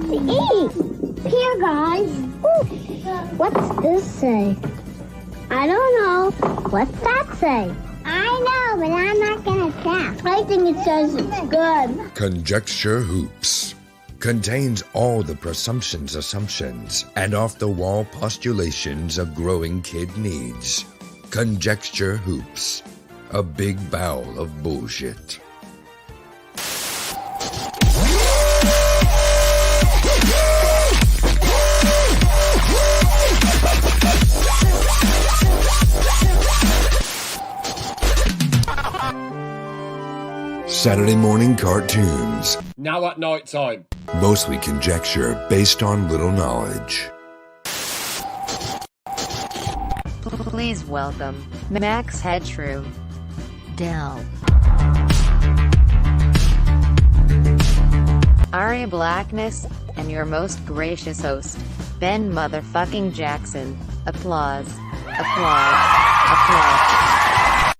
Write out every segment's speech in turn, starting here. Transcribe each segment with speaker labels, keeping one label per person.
Speaker 1: to eat. Here, guys. What's this say? I don't know. What's that say? I know, but I'm not going to tell. I think it says it's good.
Speaker 2: Conjecture Hoops contains all the presumptions, assumptions, and off-the-wall postulations a growing kid needs. Conjecture Hoops, a big bowl of bullshit. Saturday morning cartoons.
Speaker 3: Now at night time.
Speaker 2: Mostly conjecture based on little knowledge.
Speaker 4: Please welcome Max Headshrew, Dell, Aria Blackness, and your most gracious host, Ben motherfucking Jackson. Applause. Applause. Applause.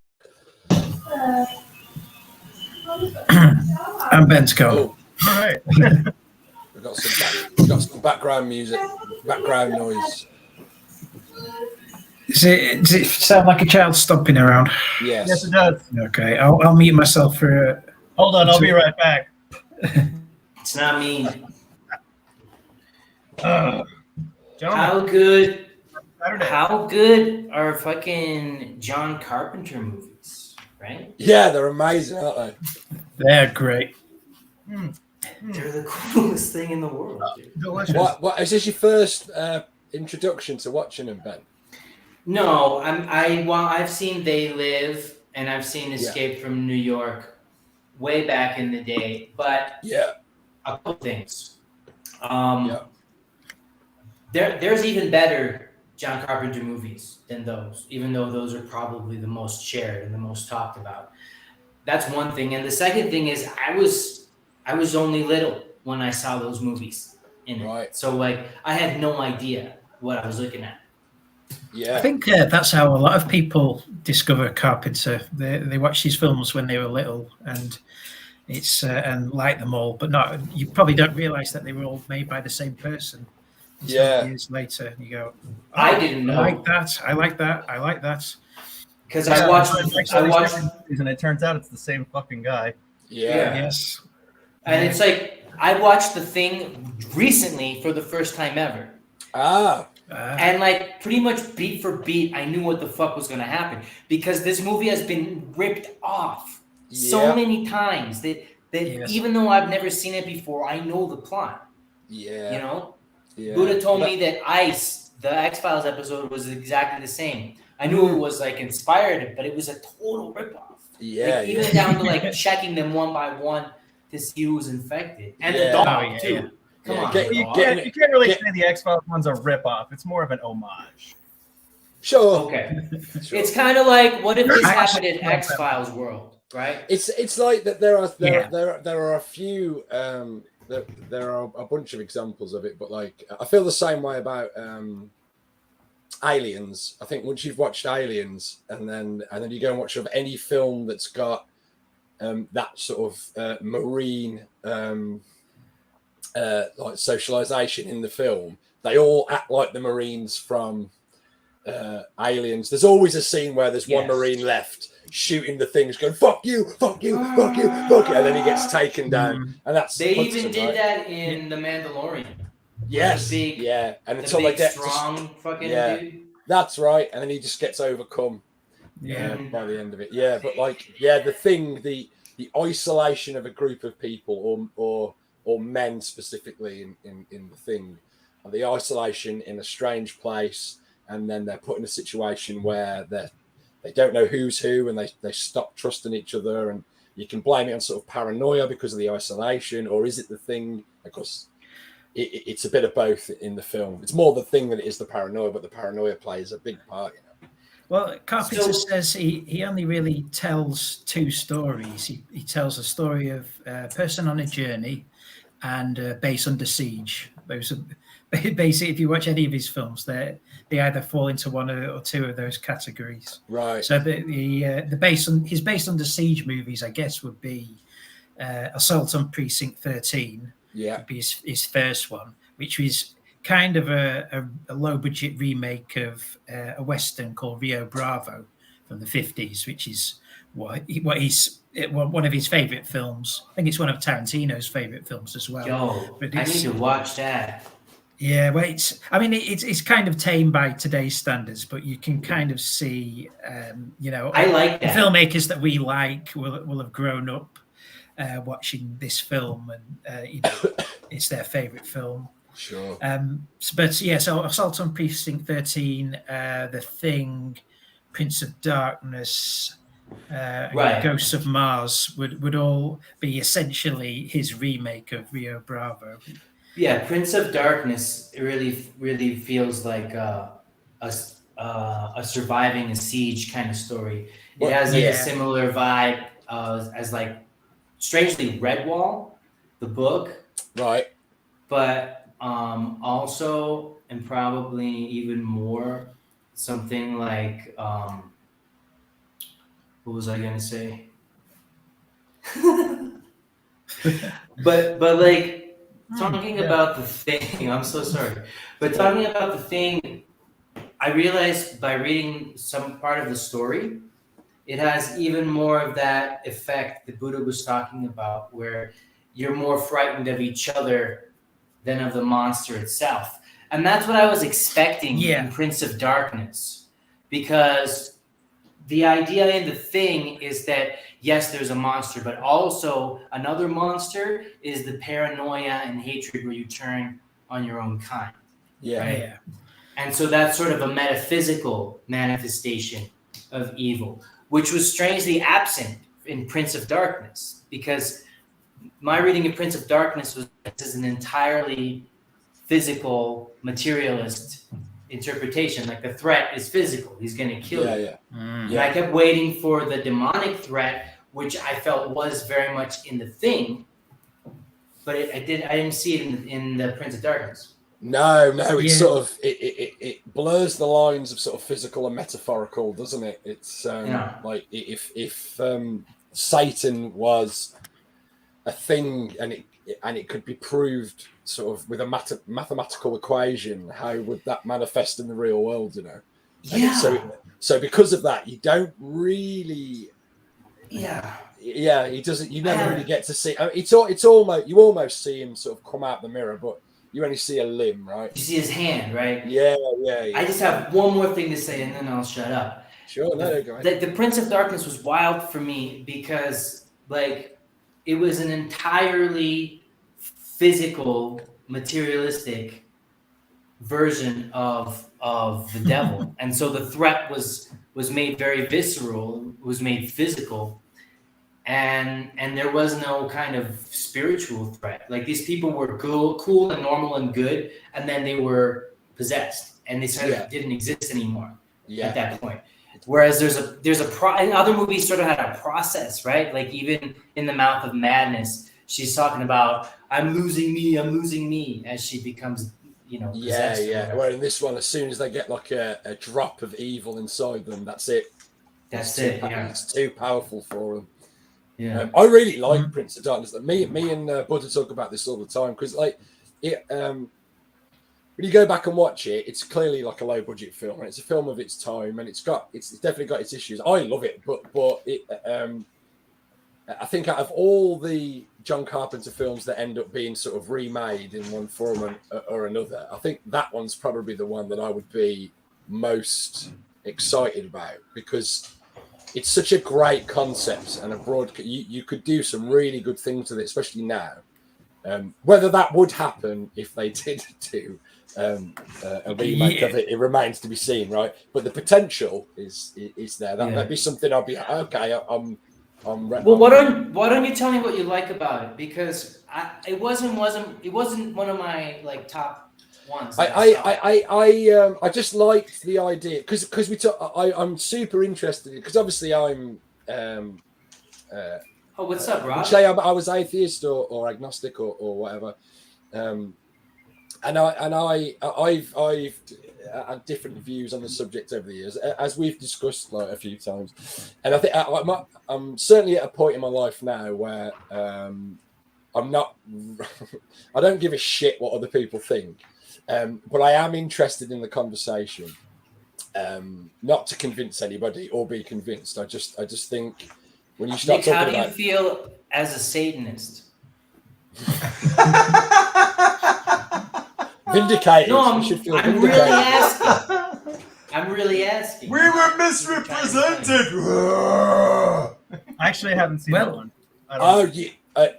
Speaker 5: I'm Ben Scott.
Speaker 3: Oh.
Speaker 6: All right.
Speaker 3: We've got some background music, background noise.
Speaker 5: Does it sound like a child stomping around?
Speaker 3: Yes.
Speaker 6: Yes, it does.
Speaker 5: Okay, I'll mute myself for.
Speaker 6: Hold on, I'll be right back.
Speaker 7: It's not me.
Speaker 6: Gentlemen,
Speaker 7: How good?
Speaker 6: Saturday.
Speaker 7: How good are fucking John Carpenter movies? Right?
Speaker 3: Yeah, they're amazing, aren't they?
Speaker 5: They're great.
Speaker 7: They're the coolest thing in the world, dude.
Speaker 6: Delicious.
Speaker 3: What is this your first introduction to watching them, Ben?
Speaker 7: No, I've seen They Live and I've seen Escape from New York way back in the day, but
Speaker 3: Yeah.
Speaker 7: a couple things. There's even better John Carpenter movies than those, even though those are probably the most shared and the most talked about. That's one thing. And the second thing is I was only little when I saw those movies in it.
Speaker 3: Right.
Speaker 7: So like I had no idea what I was looking at.
Speaker 3: Yeah.
Speaker 5: I think that's how a lot of people discover Carpenter. They watch these films when they were little, and it's and like them all, but not. You probably don't realize that they were all made by the same person.
Speaker 3: Yeah.
Speaker 5: Years later, and you go,
Speaker 7: I didn't know.
Speaker 5: I like that. I like that. I like that.
Speaker 7: Because I watched,
Speaker 6: and it turns out it's the same fucking guy.
Speaker 3: Yeah.
Speaker 5: Yes.
Speaker 7: and it's like I watched The Thing recently for the first time ever. And like pretty much beat for beat, I knew what the fuck was going to happen because this movie has been ripped off so many times that even though I've never seen it before, I know the plot.
Speaker 3: Yeah.
Speaker 7: You know,
Speaker 3: Yeah.
Speaker 7: Buddha told me that Ice, the X-Files episode, was exactly the same. I knew it was like inspired, but it was a total ripoff.
Speaker 3: Yeah.
Speaker 7: Like, even down to like checking them one by one to see who was infected, and the dog too.
Speaker 5: Yeah.
Speaker 7: Come on,
Speaker 6: You
Speaker 7: dog.
Speaker 6: can't really say the X-Files one's a ripoff. It's more of an homage.
Speaker 3: Sure.
Speaker 7: Okay.
Speaker 3: Sure.
Speaker 7: It's kind of like, what if this happened in X-Files world, right?
Speaker 3: It's like that. There are a few. There are a bunch of examples of it, but like I feel the same way about Aliens. I think once you've watched Aliens, and then you go and watch any film that's got that sort of marine like socialization in the film, they all act like the Marines from Aliens. There's always a scene where there's one Marine left shooting the things, going "fuck you, fuck you, fuck you, fuck you," and then he gets taken down. And that's
Speaker 7: They
Speaker 3: Hudson,
Speaker 7: even did
Speaker 3: right?
Speaker 7: that in The Mandalorian.
Speaker 3: Yes,
Speaker 7: The big,
Speaker 3: and
Speaker 7: the
Speaker 3: until
Speaker 7: big
Speaker 3: they get
Speaker 7: strong fucking dude.
Speaker 3: that's right, and then he just gets overcome. By the end of it, but like, the thing, the isolation of a group of people, or men specifically in the Thing, and the isolation in a strange place, and then they're put in a situation where they don't know who's who, and they stop trusting each other, and you can blame it on sort of paranoia because of the isolation, or is it the Thing? Of course, it's a bit of both in the film. It's more the Thing than it is the paranoia, but the paranoia plays a big part.
Speaker 5: Well, Carpenter says he only really tells two stories. He tells a story of a person on a journey and a base under siege. Those are basically, if you watch any of his films, they either fall into one or two of those categories.
Speaker 3: Right.
Speaker 5: So his base under siege movies, I guess, would be Assault on Precinct 13,
Speaker 3: Yeah,
Speaker 5: would be his first one, which was kind of a low budget remake of a Western called Rio Bravo from the 50s, which is one of his favorite films. I think it's one of Tarantino's favorite films as well.
Speaker 7: Yo,
Speaker 5: but
Speaker 7: I need to watch that.
Speaker 5: Yeah, well, it's kind of tame by today's standards, but you can kind of see,
Speaker 7: I like that.
Speaker 5: The filmmakers that we like will have grown up watching this film, and it's their favorite film.
Speaker 3: Sure.
Speaker 5: So Assault on Precinct 13, The Thing, Prince of Darkness,
Speaker 7: Right.
Speaker 5: Ghosts of Mars would all be essentially his remake of Rio Bravo.
Speaker 7: Yeah, Prince of Darkness really feels like a surviving a siege kind of story. It has like a similar vibe as like, strangely, Redwall, the book.
Speaker 3: Right.
Speaker 7: But also, and probably even more, something like what was I gonna say? but like talking about The Thing, I'm so sorry. But talking about The Thing, I realized by reading some part of the story, it has even more of that effect that Buddha was talking about, where you're more frightened of each other than of the monster itself. And that's what I was expecting in Prince of Darkness. Because the idea in The Thing is that, yes, there's a monster, but also another monster is the paranoia and hatred where you turn on your own kind.
Speaker 3: Yeah.
Speaker 7: Right?
Speaker 5: Yeah.
Speaker 7: And so that's sort of a metaphysical manifestation of evil, which was strangely absent in Prince of Darkness, because my reading of Prince of Darkness was this is an entirely physical, materialist interpretation. Like the threat is physical; he's going to kill you.
Speaker 3: Yeah.
Speaker 7: And I kept waiting for the demonic threat, which I felt was very much in The Thing, but I didn't see it in the Prince of Darkness.
Speaker 3: No, it's sort of it blurs the lines of sort of physical and metaphorical, doesn't it? It's like if Satan was a thing and it could be proved sort of with a mathematical equation, how would that manifest in the real world, so because of that, you don't really he doesn't, you never really get to see. I mean, it's almost, you almost see him sort of come out the mirror, but you only see a limb, right?
Speaker 7: You see his hand, right?
Speaker 3: Yeah.
Speaker 7: I just have one more thing to say and then I'll shut up.
Speaker 3: Sure, no, go ahead.
Speaker 7: The Prince of Darkness was wild for me because, like, it was an entirely physical, materialistic version of the devil, and so the threat was made very visceral, was made physical, and there was no kind of spiritual threat. Like, these people were cool and normal and good, and then they were possessed, and they sort of didn't exist anymore at that point. Whereas other movies sort of had a process, right? Like even in The Mouth of Madness, she's talking about I'm losing me as she becomes, possessed.
Speaker 3: Well, in this one, as soon as they get like a drop of evil inside them, that's it. It's too powerful for them.
Speaker 7: Yeah,
Speaker 3: I really like Prince of Darkness. Me and Buddha talk about this all the time because, like, it. When you go back and watch it, it's clearly like a low budget film, and it's a film of its time, and it's definitely got its issues. I love it, but it, I think out of all the John Carpenter films that end up being sort of remade in one form or another, I think that one's probably the one that I would be most excited about, because it's such a great concept and a broad. You could do some really good things with it, especially now. Whether that would happen if they did do a remake of it, it remains to be seen, right? But the potential is there. That'd be something I'd be okay. I'm
Speaker 7: well, why don't you tell me what you like about it? Because it wasn't one of my like top ones.
Speaker 3: I just liked the idea because I'm super interested because obviously I'm.
Speaker 7: Oh, what's up, Rob?
Speaker 3: Say I was atheist or agnostic or whatever, and I've had different views on the subject over the years, as we've discussed like a few times, and I think I'm certainly at a point in my life now where I'm not. I don't give a shit what other people think, but I am interested in the conversation. Not to convince anybody or be convinced. I just think when you start
Speaker 7: Nick, how
Speaker 3: talking
Speaker 7: do you
Speaker 3: about
Speaker 7: feel as a Satanist?
Speaker 3: vindicated,
Speaker 7: No,
Speaker 3: you should feel
Speaker 7: I'm
Speaker 3: vindicated.
Speaker 7: really asking. I'm really asking.
Speaker 8: We were misrepresented.
Speaker 6: Actually, I haven't seen that one.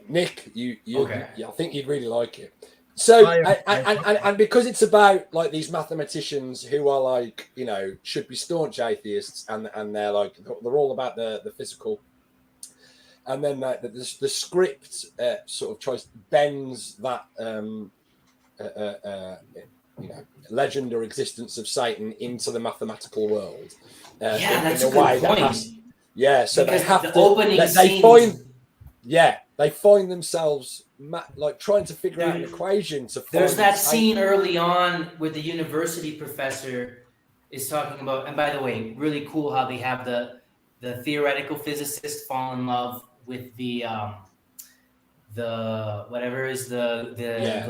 Speaker 3: Nick, you
Speaker 7: Okay.
Speaker 3: I think you'd really like it. So,
Speaker 6: I-
Speaker 3: and because it's about like these mathematicians who are like, you know, should be staunch atheists, and they're like they're all about the physical, and then the script sort of tries bends that you know, legend or existence of Satan into the mathematical world.
Speaker 7: That's a good point.
Speaker 3: So
Speaker 7: because
Speaker 3: they have
Speaker 7: the
Speaker 3: to.
Speaker 7: opening
Speaker 3: They find. Yeah, they find themselves like trying to figure out an equation to.
Speaker 7: There's that scene early on where the university professor is talking about, and by the way, really cool how they have the theoretical physicist fall in love with the whatever is the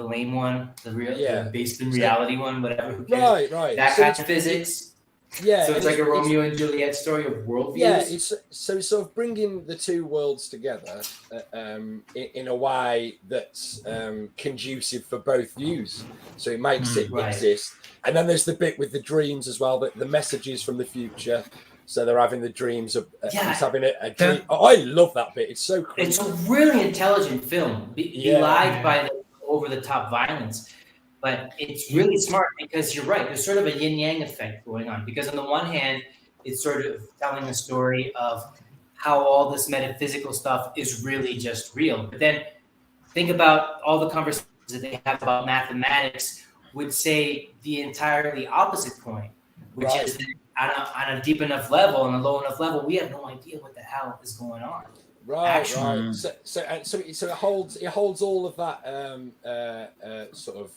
Speaker 7: lame one, the based in reality one, whatever. Who cares?
Speaker 3: Right.
Speaker 7: That kind of physics.
Speaker 3: Yeah,
Speaker 7: so it's like a Romeo and Juliet story of worldviews.
Speaker 3: Yeah, it's sort of bringing the two worlds together in a way that's conducive for both views. So it makes it exist. And then there's the bit with the dreams as well, that the messages from the future. So they're having the dreams of he's having a dream. I love that bit. It's so creepy.
Speaker 7: It's a really intelligent film, belied by the over-the-top violence. But it's really smart because you're right. There's sort of a yin-yang effect going on. Because on the one hand, it's sort of telling a story of how all this metaphysical stuff is really just real. But then think about all the conversations that they have about mathematics would say the entirely opposite point, which is that on a deep enough level, on a low enough level, we have no idea what the hell is going on.
Speaker 3: Right. So it holds all of that sort of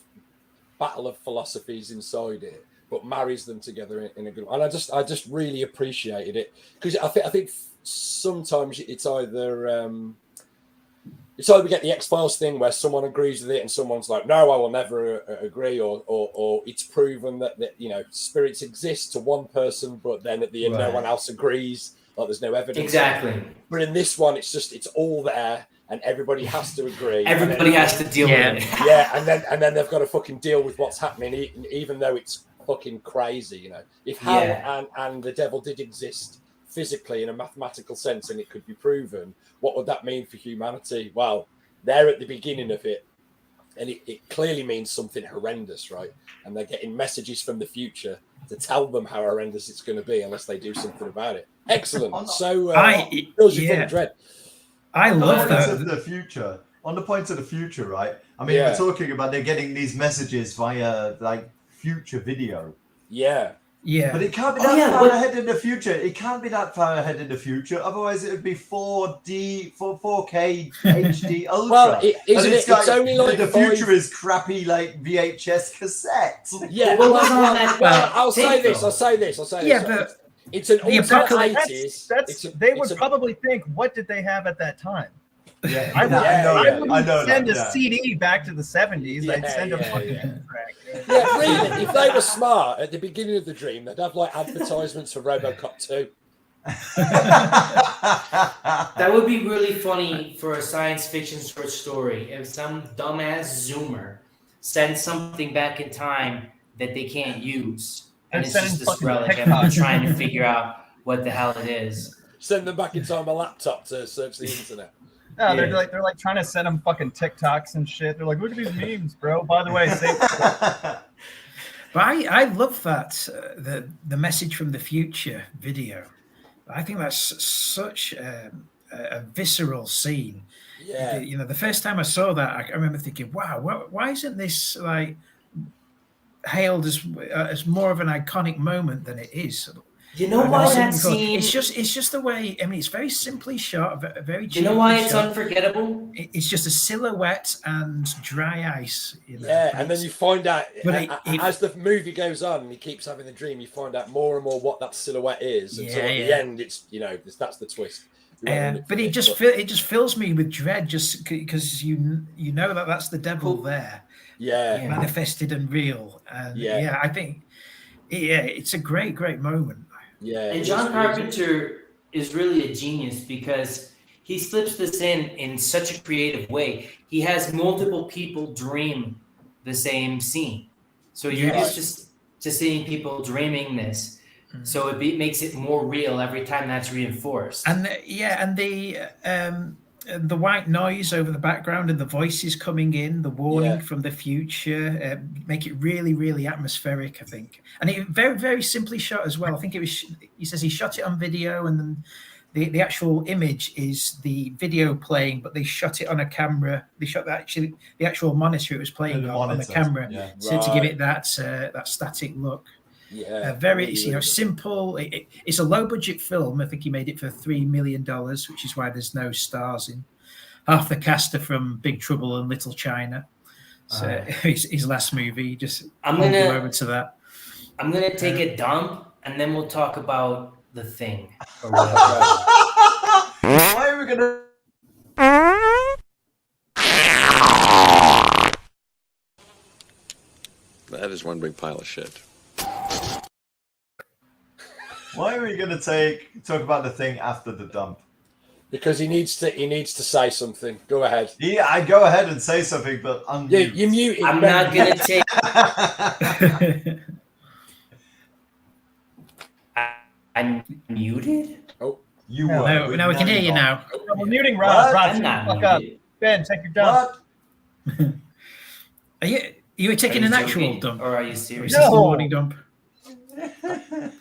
Speaker 3: battle of philosophies inside it, but marries them together in a good way. And I just really appreciated it, because I think sometimes it's either we get the X-Files thing where someone agrees with it and someone's like, no, I will never agree, or it's proven that you know, spirits exist to one person, but then at the end no one else agrees, like there's no evidence.
Speaker 7: Exactly.
Speaker 3: But in this one, it's all there. And everybody has to agree.
Speaker 7: Everybody has to deal with it.
Speaker 3: Yeah, and then they've got to fucking deal with what's happening, even though it's fucking crazy, you know. If hell and the devil did exist physically in a mathematical sense and it could be proven, what would that mean for humanity? Well, they're at the beginning of it, and it clearly means something horrendous, right? And they're getting messages from the future to tell them how horrendous it's going to be unless they do something about it. Excellent. So, fills you full of dread.
Speaker 5: I love that.
Speaker 8: On the point of the future, right? I mean, we're talking about they're getting these messages via like future video.
Speaker 3: Yeah.
Speaker 8: But it can't be that far ahead in the future. It can't be that far ahead in the future. Otherwise, it would be 4K HD Ultra.
Speaker 3: Well, it's only like
Speaker 8: the future is crappy like VHS cassettes.
Speaker 3: Yeah. I'll say this.
Speaker 6: Yeah, but
Speaker 3: it's an alternate
Speaker 6: 80s. They would probably think, what did they have at that time?
Speaker 8: Yeah,
Speaker 6: I
Speaker 8: wouldn't
Speaker 6: send a CD back to the 70s. I'd send a fucking track.
Speaker 3: Yeah, really. If they were smart at the beginning of the dream, they'd have like advertisements for RoboCop 2.
Speaker 7: That would be really funny for a science fiction short story if some dumbass Zoomer sends something back in time that they can't use. And it's just this relic and I'm trying to figure out what the hell it is.
Speaker 3: Send them back in time a laptop to search the internet.
Speaker 6: No, they're like trying to send them fucking TikToks and shit. They're like, look at these memes, bro. By the way,
Speaker 5: but I love that the message from the future video. I think that's such a visceral scene.
Speaker 3: Yeah.
Speaker 5: You know, the first time I saw that, I remember thinking, wow, why isn't this like hailed as more of an iconic moment than it is?
Speaker 7: You know why that scene?
Speaker 5: It's just the way. I mean, it's very simply shot, very.
Speaker 7: You know why it's unforgettable?
Speaker 5: It's just a silhouette and dry ice. You know?
Speaker 3: Yeah, and then you find out
Speaker 5: as
Speaker 3: the movie goes on, and he keeps having the dream. You find out more and more what that silhouette is, and so at the end, it's that's the twist.
Speaker 5: But it just fills me with dread, just because you know that's the devil there, manifested and real. And I think it's a great moment.
Speaker 3: Yeah,
Speaker 7: and John Carpenter is really a genius because he slips this in such a creative way. He has multiple people dream the same scene, so you're used to seeing people dreaming this. So it makes it more real every time that's reinforced.
Speaker 5: And the white noise over the background and the voices coming in, the warning from the future, make it really, really atmospheric, I think. And it very, very simply shot as well. I think he says he shot it on video, and then the actual image is the video playing, but they shot it on a camera. They shot the actual monitor it was playing on the camera to give it that static look. Very simple. It's a low budget film. I think he made it for $3 million, which is why there's no stars in. Half the cast are from Big Trouble and Little China. So his last movie. I'm gonna over to that.
Speaker 7: I'm gonna take a dump, and then we'll talk about The Thing.
Speaker 8: Why are we gonna?
Speaker 9: That is one big pile of shit.
Speaker 8: Why are we going to talk about The Thing after the dump?
Speaker 3: Because he needs to say something. Go ahead.
Speaker 8: Yeah, I go ahead and say something, but
Speaker 3: you muted.
Speaker 7: I'm not going to take. I'm muted.
Speaker 3: Oh,
Speaker 8: you were.
Speaker 5: No, we can hear you now.
Speaker 6: We're muting Rod. Rod,
Speaker 7: I'm not
Speaker 6: fuck up. Ben, take your dump.
Speaker 8: What?
Speaker 5: Are you taking an actual dump,
Speaker 7: or are you serious?
Speaker 5: No. Morning dump.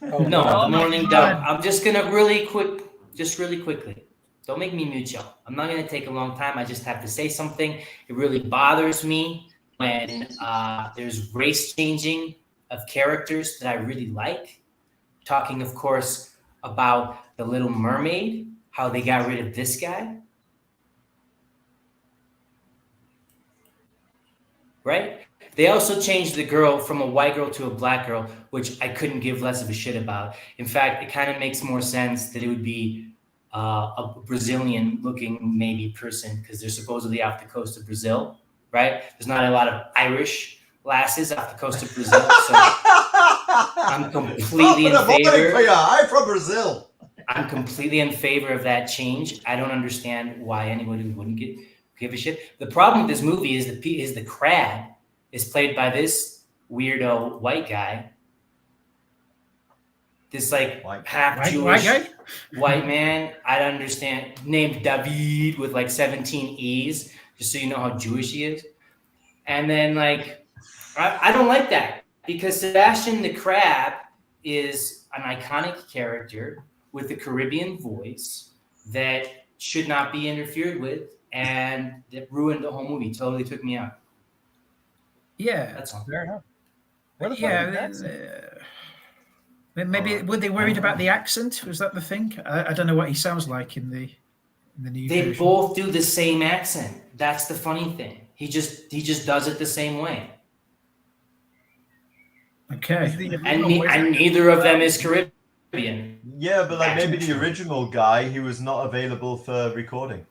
Speaker 7: No, morning dump. I'm just gonna really quickly. Don't make me mute y'all. I'm not gonna take a long time. I just have to say something. It really bothers me when there's race changing of characters that I really like. Talking, of course, about The Little Mermaid, how they got rid of this guy. Right? They also changed the girl from a white girl to a black girl, which I couldn't give less of a shit about. In fact, it kind of makes more sense that it would be a Brazilian-looking maybe person because they're supposedly off the coast of Brazil, right? There's not a lot of Irish lasses off the coast of Brazil, so I'm completely in favor.
Speaker 8: I'm from Brazil.
Speaker 7: I'm completely in favor of that change. I don't understand why anybody wouldn't give a shit. The problem with this movie is the crab is played by this weirdo white guy. This half Jewish white man. I don't understand. Named David with 17 E's, just so you know how Jewish he is. And then I don't like that because Sebastian the Crab is an iconic character with a Caribbean voice that should not be interfered with, and that ruined the whole movie. Totally took me out.
Speaker 5: Yeah,
Speaker 7: that's all.
Speaker 6: Fair enough. Where the fuck is
Speaker 5: maybe were they worried about the accent? Was that the thing? I don't know what he sounds like in the new version.
Speaker 7: Both do the same accent. That's the funny thing. He just does it the same way.
Speaker 5: Okay.
Speaker 7: And neither of them is Caribbean.
Speaker 8: Yeah, but maybe the original guy, he was not available for recording.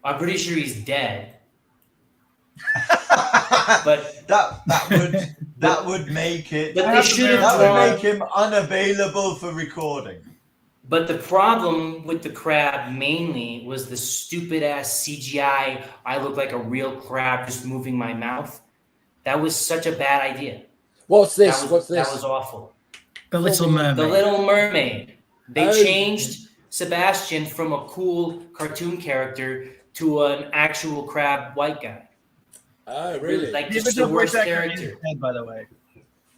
Speaker 7: I'm pretty sure he's dead. But
Speaker 8: that would make it.
Speaker 7: But they should have
Speaker 8: would make him unavailable for recording.
Speaker 7: But the problem with the crab mainly was the stupid ass CGI. I look like a real crab just moving my mouth. That was such a bad idea.
Speaker 3: What's this?
Speaker 7: That was awful.
Speaker 5: The Little Mermaid.
Speaker 7: The Little Mermaid. They changed Sebastian from a cool cartoon character to an actual crab white guy.
Speaker 3: Oh, really?
Speaker 7: Just the worst character.
Speaker 6: By the way.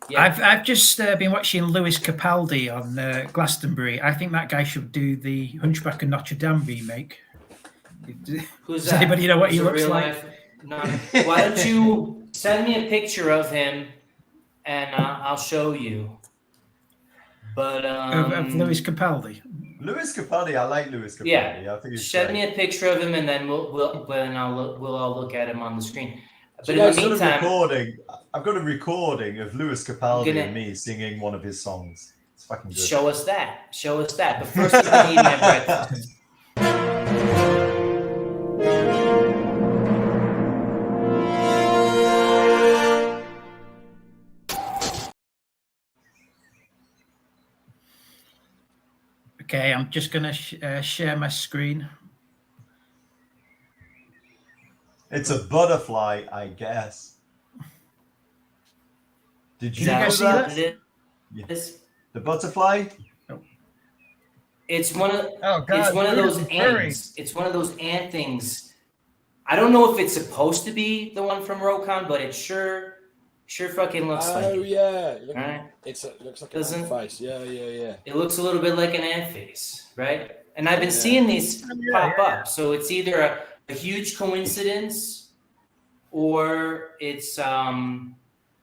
Speaker 5: Yeah. I've just been watching Lewis Capaldi on Glastonbury. I think that guy should do the Hunchback of Notre Dame remake.
Speaker 7: Does
Speaker 5: anybody know what he looks like?
Speaker 7: No. Why don't you send me a picture of him and I'll show you. But
Speaker 5: of Lewis Capaldi.
Speaker 8: Lewis Capaldi, I like Lewis Capaldi.
Speaker 7: Yeah,
Speaker 8: I think he's
Speaker 7: send me a picture of him, and then we'll all look at him on the screen. But
Speaker 8: in the meantime, I've got a recording of Lewis Capaldi and me singing one of his songs. It's fucking good.
Speaker 7: Show us that. Show us that. But first, I'm gonna eat my breakfast.
Speaker 5: Okay, I'm just going to share my screen.
Speaker 8: It's a butterfly, I guess. Did you
Speaker 5: Can you guys see that?
Speaker 7: Yes.
Speaker 8: The butterfly?
Speaker 7: It's one of
Speaker 6: Oh, God,
Speaker 7: it's one of those
Speaker 6: furry.
Speaker 7: ants. It's one of those ant things. I don't know if it's supposed to be the one from Rokon, but it sure fucking looks like it.
Speaker 3: Oh yeah,
Speaker 7: Right?
Speaker 3: It looks like
Speaker 7: Doesn't-
Speaker 3: an ant face. Yeah.
Speaker 7: It looks a little bit like an ant face, right? And I've been seeing these pop up. So it's either a huge coincidence or it's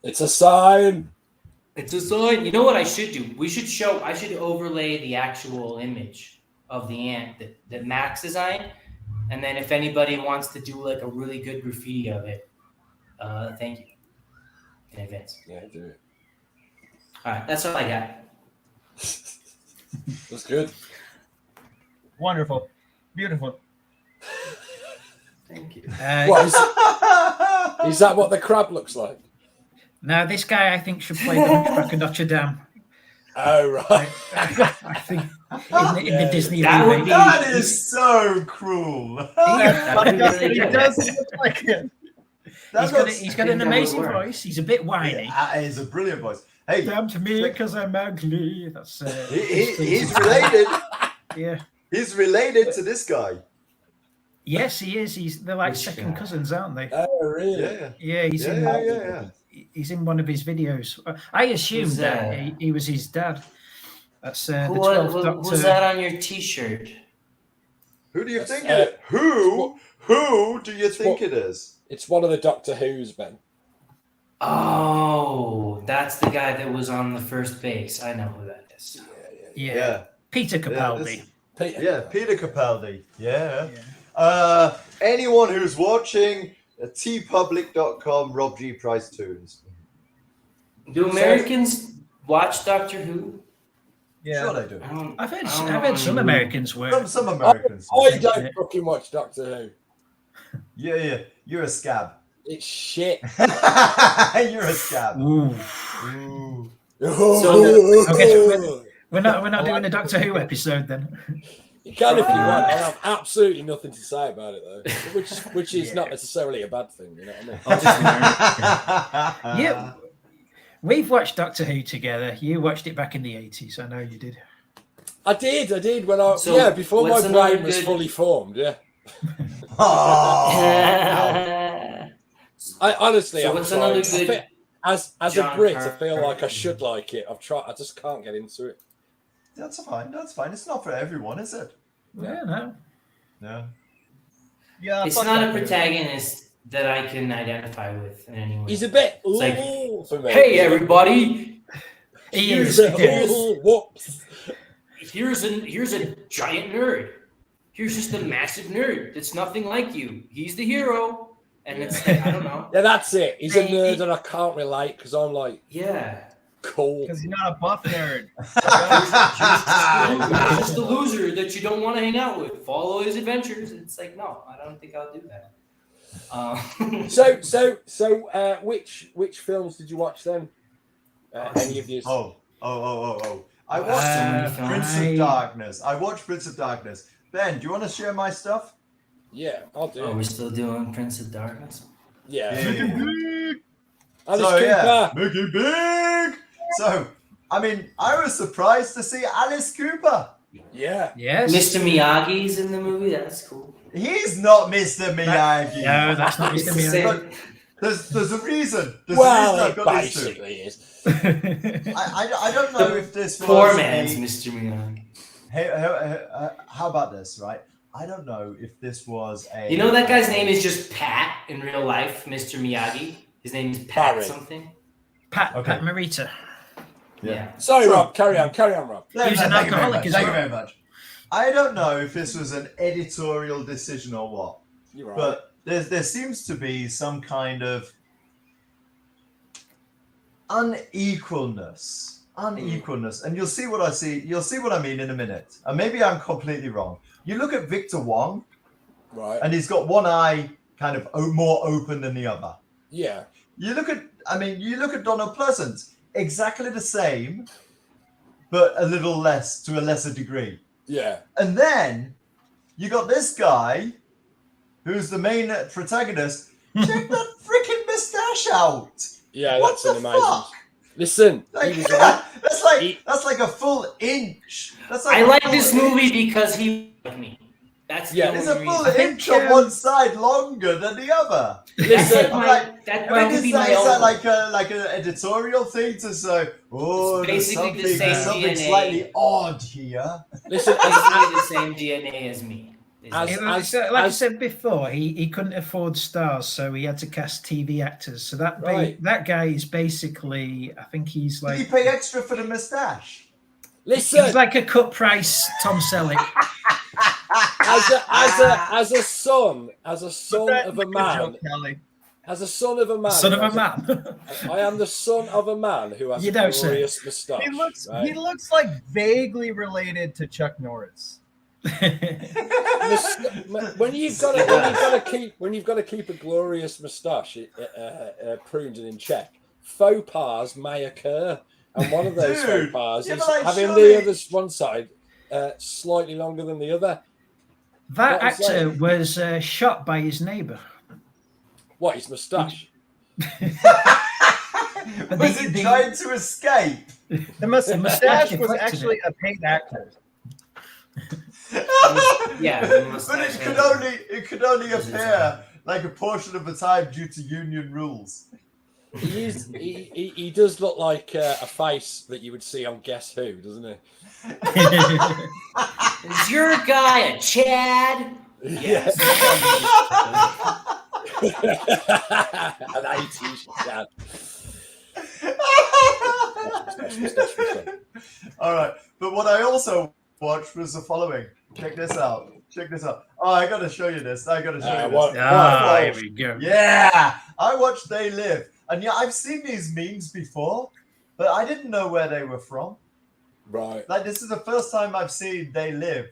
Speaker 3: It's a sign.
Speaker 7: It's a sign. You know what I should do? I should overlay the actual image of the ant that Max designed. And then if anybody wants to do like a really good graffiti of it, thank you in advance.
Speaker 3: Yeah, do it.
Speaker 7: All right, that's all I got.
Speaker 3: That's good.
Speaker 6: Wonderful. Beautiful.
Speaker 7: Thank you.
Speaker 3: What is that? What the crab looks like?
Speaker 5: Now, this guy, I think, should play the Hunchback of Notre Dame.
Speaker 3: Oh right.
Speaker 5: I think in the Disney
Speaker 7: That would
Speaker 5: remake.
Speaker 7: be-
Speaker 8: That is so cruel.
Speaker 6: It does look like it.
Speaker 5: He's got an amazing voice. He's a bit whiny.
Speaker 8: That is a brilliant voice. Hey,
Speaker 5: Damn to me because I'm ugly. That's
Speaker 8: he's related.
Speaker 5: Yeah.
Speaker 8: He's related to this guy.
Speaker 5: Yes, he is. They're like
Speaker 7: Which
Speaker 5: second
Speaker 7: guy?
Speaker 5: cousins, aren't they?
Speaker 3: Oh really?
Speaker 8: Yeah.
Speaker 5: Yeah, he's in. He's in one of his videos. I assumed
Speaker 7: Who's
Speaker 5: that
Speaker 7: that?
Speaker 5: he was his dad. That's the
Speaker 7: Who
Speaker 5: 12th
Speaker 7: was
Speaker 5: Doctor.
Speaker 7: that on your T-shirt?
Speaker 8: Who do you
Speaker 3: That's,
Speaker 8: think it? Who do you think it is?
Speaker 3: It's one of the Doctor Who's, Ben.
Speaker 7: Oh, that's the guy that was on the first base. I know who that is.
Speaker 5: Yeah. Peter Capaldi.
Speaker 8: Peter Capaldi. Yeah. Anyone who's watching, tpublic.com, Rob G. Price Tunes.
Speaker 7: Do Americans watch Doctor Who?
Speaker 6: Yeah.
Speaker 8: Sure they do.
Speaker 5: I've heard some Americans work.
Speaker 8: Some Americans.
Speaker 3: I don't fucking watch Doctor Who.
Speaker 8: Yeah. You're a scab.
Speaker 3: It's shit.
Speaker 8: You're a scab.
Speaker 5: Ooh.
Speaker 8: Ooh.
Speaker 5: Okay, we're not doing a Doctor Who episode then.
Speaker 3: You can if you want. I have absolutely nothing to say about it though, which is not necessarily a bad thing. You know what I mean?
Speaker 5: Yeah, we've watched Doctor Who together. You watched it back in the 80s. I know you did.
Speaker 3: I did when before my
Speaker 7: what's another
Speaker 3: brain was
Speaker 7: good-
Speaker 3: fully formed. Yeah.
Speaker 8: Oh.
Speaker 3: I honestly,
Speaker 7: So
Speaker 3: I'm
Speaker 7: what's
Speaker 3: trying.
Speaker 7: another
Speaker 3: I
Speaker 7: good
Speaker 3: feel- as a
Speaker 7: John
Speaker 3: Brit, I feel like I
Speaker 7: Carpenter?
Speaker 3: should like it. I've tried. I just can't get into it.
Speaker 8: That's fine. It's not for everyone, is it?
Speaker 5: Yeah, no.
Speaker 8: No.
Speaker 6: Yeah.
Speaker 7: It's
Speaker 6: fuck
Speaker 7: not
Speaker 6: that
Speaker 7: a
Speaker 6: dude.
Speaker 7: protagonist that I can identify with in any way.
Speaker 3: He's a bit
Speaker 7: like,
Speaker 3: for me.
Speaker 7: Hey everybody,
Speaker 5: He
Speaker 3: He's
Speaker 5: is.
Speaker 3: a bit whoops.
Speaker 7: here's a giant nerd. Here's just a massive nerd that's nothing like you. He's the hero, and it's like, I don't know.
Speaker 3: Yeah, that's it. He's a nerd, and I can't relate because I'm like
Speaker 7: Yeah,
Speaker 3: cool.
Speaker 6: Because he's not a buff nerd.
Speaker 7: he's just a loser that you don't want to hang out with. Follow his adventures. It's like, no, I don't think I'll do that.
Speaker 3: So, which films did you watch then? Any of these?
Speaker 8: Oh. I watched Prince of
Speaker 5: I-
Speaker 8: Darkness. I watched Prince of Darkness. Ben, do you want to share my stuff?
Speaker 3: Yeah, I'll do
Speaker 7: Oh,
Speaker 3: it.
Speaker 7: we're still doing Prince of Darkness.
Speaker 3: Yeah.
Speaker 8: Yeah.
Speaker 3: Alice
Speaker 8: So,
Speaker 3: Cooper.
Speaker 8: yeah, make it big. So, I mean, I was surprised to see Alice Cooper.
Speaker 3: Yeah.
Speaker 5: Yes.
Speaker 7: Mr. Miyagi's in the movie. That's cool.
Speaker 8: He's not Mr. Miyagi.
Speaker 5: No, that's not Mr.
Speaker 7: It's the
Speaker 5: Miyagi.
Speaker 8: There's a reason. There's
Speaker 3: Well,
Speaker 8: a reason
Speaker 3: it
Speaker 8: I've got this
Speaker 3: basically is.
Speaker 8: I don't know if this was
Speaker 7: Poor man's Mr. Miyagi.
Speaker 8: How about this, right? I don't know if this was a...
Speaker 7: You know that guy's name is just Pat in real life, Mr. Miyagi? His name is Pat
Speaker 3: Barry.
Speaker 7: something?
Speaker 5: Pat
Speaker 8: Okay.
Speaker 5: Morita.
Speaker 7: Yeah.
Speaker 3: Sorry,
Speaker 8: So-
Speaker 3: Rob. Carry on, Rob.
Speaker 5: He was an
Speaker 8: Thank you very
Speaker 5: alcoholic
Speaker 8: much,
Speaker 5: as
Speaker 8: Thank you
Speaker 5: well.
Speaker 8: very much. I don't know if this was an editorial decision or what,
Speaker 3: You're right.
Speaker 8: but there seems to be some kind of unequalness unequalness, and you'll see what I see. You'll see what I mean in a minute, and maybe I'm completely wrong. You look at Victor Wong,
Speaker 3: right,
Speaker 8: and he's got one eye kind of more open than the other.
Speaker 3: Yeah.
Speaker 8: You look at Donald Pleasant, exactly the same, but a little less, to a lesser degree.
Speaker 3: Yeah.
Speaker 8: And then you got this guy, who's the main protagonist. Check that freaking mustache out.
Speaker 3: Yeah,
Speaker 8: what
Speaker 3: that's
Speaker 8: the
Speaker 3: an amazing.
Speaker 8: Fuck?
Speaker 3: Listen,
Speaker 8: Like,
Speaker 3: he was
Speaker 8: that's like a full inch. That's like
Speaker 7: I
Speaker 8: a
Speaker 7: like
Speaker 8: full
Speaker 7: this
Speaker 8: inch.
Speaker 7: movie because he like me. That's the
Speaker 8: It's a
Speaker 7: only
Speaker 8: full
Speaker 7: reason.
Speaker 8: inch on one side longer than the other.
Speaker 3: Listen,
Speaker 8: I'm like,
Speaker 7: that
Speaker 8: I mean,
Speaker 7: would
Speaker 8: is
Speaker 7: be
Speaker 8: that,
Speaker 7: my
Speaker 8: is that
Speaker 7: own.
Speaker 8: like an editorial thing to say? Oh,
Speaker 7: It's basically the same
Speaker 8: something
Speaker 7: DNA.
Speaker 8: slightly odd here.
Speaker 3: Listen,
Speaker 7: basically the same DNA as me.
Speaker 5: I said before, he couldn't afford stars, so he had to cast TV actors. So that guy is basically, I think he's like.
Speaker 8: Did he pay extra for the mustache?
Speaker 3: Listen,
Speaker 5: he's like a cut price Tom Selleck.
Speaker 3: as a son of a man. As a son of a man.
Speaker 5: Son of a man.
Speaker 3: I am the son of a man who has a glorious moustache.
Speaker 6: He looks like vaguely related to Chuck Norris.
Speaker 3: when you've got to keep a glorious moustache pruned and in check, faux pas may occur, and one of those faux pas is having the other one side slightly longer than the other.
Speaker 5: That actor was shot by his neighbour.
Speaker 3: What, his moustache?
Speaker 8: Was he trying to escape?
Speaker 6: The mustache was actually a paid actor.
Speaker 7: Yeah,
Speaker 8: but it could only appear like a portion of the time due to union rules.
Speaker 3: He does look like a face that you would see on Guess Who, doesn't he?
Speaker 7: Is your guy a Chad? Yes.
Speaker 3: An 80s Chad.
Speaker 8: All right, but what I also watched was the following. Check this out. Oh, I gotta show you this. Here
Speaker 5: we go.
Speaker 8: Yeah, I watched They Live, and yeah, I've seen these memes before, but I didn't know where they were from.
Speaker 3: Right.
Speaker 8: Like, this is the first time I've seen They Live,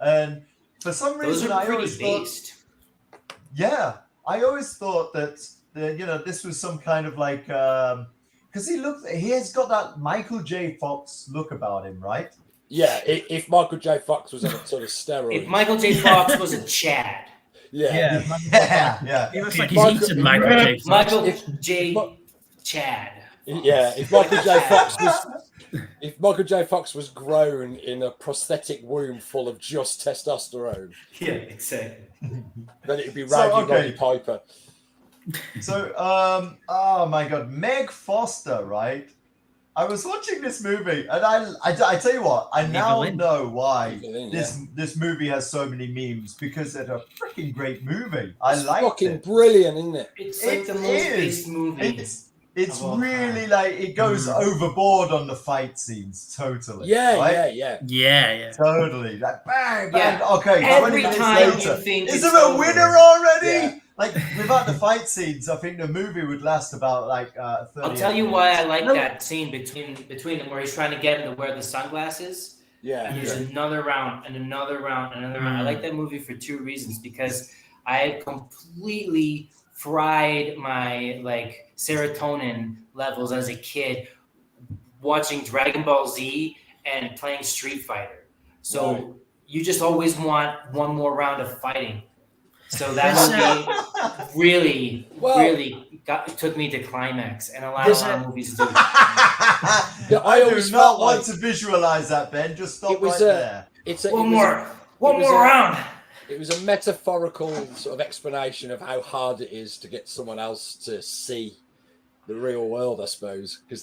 Speaker 8: and for some reason I always thought, I always thought that this was some kind of like because he has got that Michael J. Fox look about him, right?
Speaker 3: Yeah, if Michael J. Fox was on a sort of steroid.
Speaker 7: If Michael J. Fox was a Chad.
Speaker 8: Yeah.
Speaker 5: He looks like he's eaten Michael J. Fox.
Speaker 7: Michael J. Chad.
Speaker 3: Yeah, if Michael J. Fox was grown in a prosthetic womb full of just testosterone.
Speaker 7: Yeah, exactly.
Speaker 3: Then it'd be Roddy Piper.
Speaker 8: So, oh my God, Meg Foster, right? I was watching this movie, and I tell you what, I now know why this movie has so many memes, because it's a freaking great movie. I like it. It's
Speaker 3: fucking brilliant, isn't it?
Speaker 7: It's like the most based movie.
Speaker 8: It's really like it goes overboard on the fight scenes, totally.
Speaker 3: Yeah.
Speaker 8: Totally. Like bang, bang. Okay,
Speaker 7: every
Speaker 8: 20 minutes
Speaker 7: time
Speaker 8: later.
Speaker 7: you think
Speaker 8: Is there a winner already? Yeah. Like, without the fight scenes, I think the movie would last about like 30
Speaker 7: I'll tell you why I like that scene between them where he's trying to get him to wear the sunglasses.
Speaker 3: Yeah.
Speaker 7: And there's another round and another round and another round. I like that movie for two reasons, because I had completely fried my like serotonin levels as a kid watching Dragon Ball Z and playing Street Fighter. So you just always want one more round of fighting. So that movie really took me to climax, and a lot of movies do.
Speaker 8: I do not want to visualize that, Ben. Just stop there.
Speaker 7: One more round.
Speaker 3: It was a metaphorical sort of explanation of how hard it is to get someone else to see the real world, I suppose, because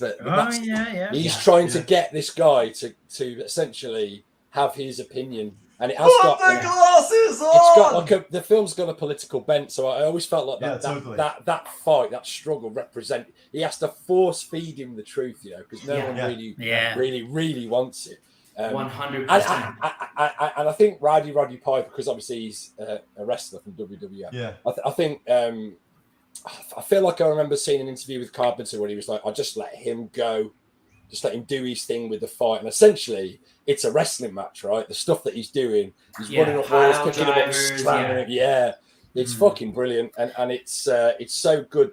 Speaker 3: he's trying to get this guy to essentially have his opinion. And it has got the
Speaker 8: glasses on.
Speaker 3: It's got like the film's got a political bent, so I always felt like that fight, that struggle he has to force feed him the truth, because no one really wants it.
Speaker 7: 100%.
Speaker 3: And I think Roddy Piper, because obviously he's a wrestler from WWF.
Speaker 8: Yeah.
Speaker 3: I think I feel like I remember seeing an interview with Carpenter where he was like, "I just let him go just let him do his thing with the fight. And essentially, it's a wrestling match, right? The stuff that he's doing, he's running up walls, picking him up, slamming him. Yeah, it's fucking brilliant, and it's so good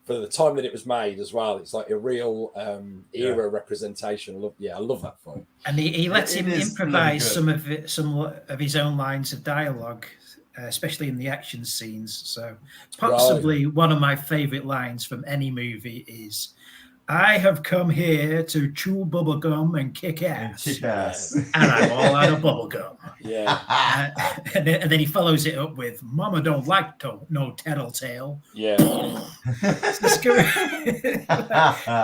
Speaker 3: for the time that it was made as well. It's like a real era representation. I love that fight.
Speaker 5: And he lets him improvise some of his own lines of dialogue, especially in the action scenes. So possibly one of my favorite lines from any movie is, "I have come here to chew bubblegum and kick ass. And I'm all out of bubblegum."
Speaker 3: Yeah.
Speaker 5: And then he follows it up with, "Mama don't like no tattletale."
Speaker 3: Yeah.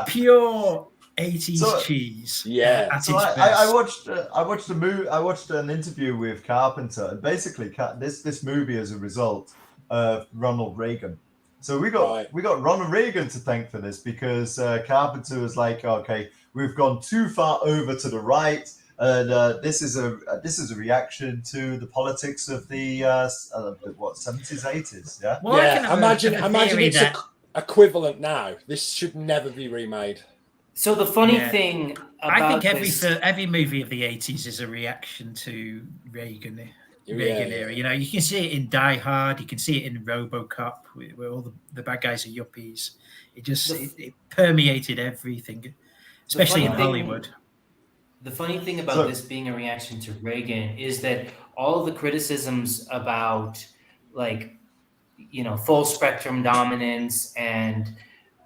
Speaker 5: Pure 80s cheese.
Speaker 3: Yeah.
Speaker 8: So I watched a movie. I watched an interview with Carpenter, and basically this movie is a result of Ronald Reagan. So we got Ronald Reagan to thank for this, because Carpenter was like, okay, we've gone too far over to the right, and this is a reaction to the politics of the 70s, 80s. Yeah.
Speaker 5: Well,
Speaker 3: Imagine it's equivalent now. This should never be remade.
Speaker 7: So the funny thing about
Speaker 5: I think every movie of the 80s is a reaction to Reagan era. You know, you can see it in Die Hard, you can see it in RoboCop, where all the bad guys are yuppies. It permeated everything, especially in Hollywood.
Speaker 7: The funny thing about this being a reaction to Reagan is that all of the criticisms about, like, you know, full spectrum dominance and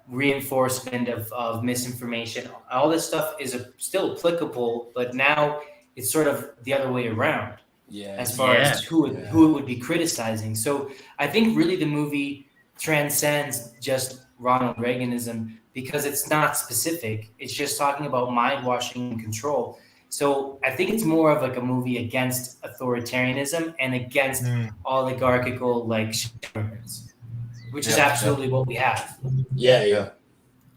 Speaker 7: reinforcement of misinformation, all this stuff is still applicable, but now it's sort of the other way around.
Speaker 3: Yeah,
Speaker 7: as far as who it would be criticizing. So I think really the movie transcends just Ronald Reaganism, because it's not specific. It's just talking about mind washing and control. So I think it's more of like a movie against authoritarianism and against oligarchical governments, which is absolutely what we have.
Speaker 3: Yeah.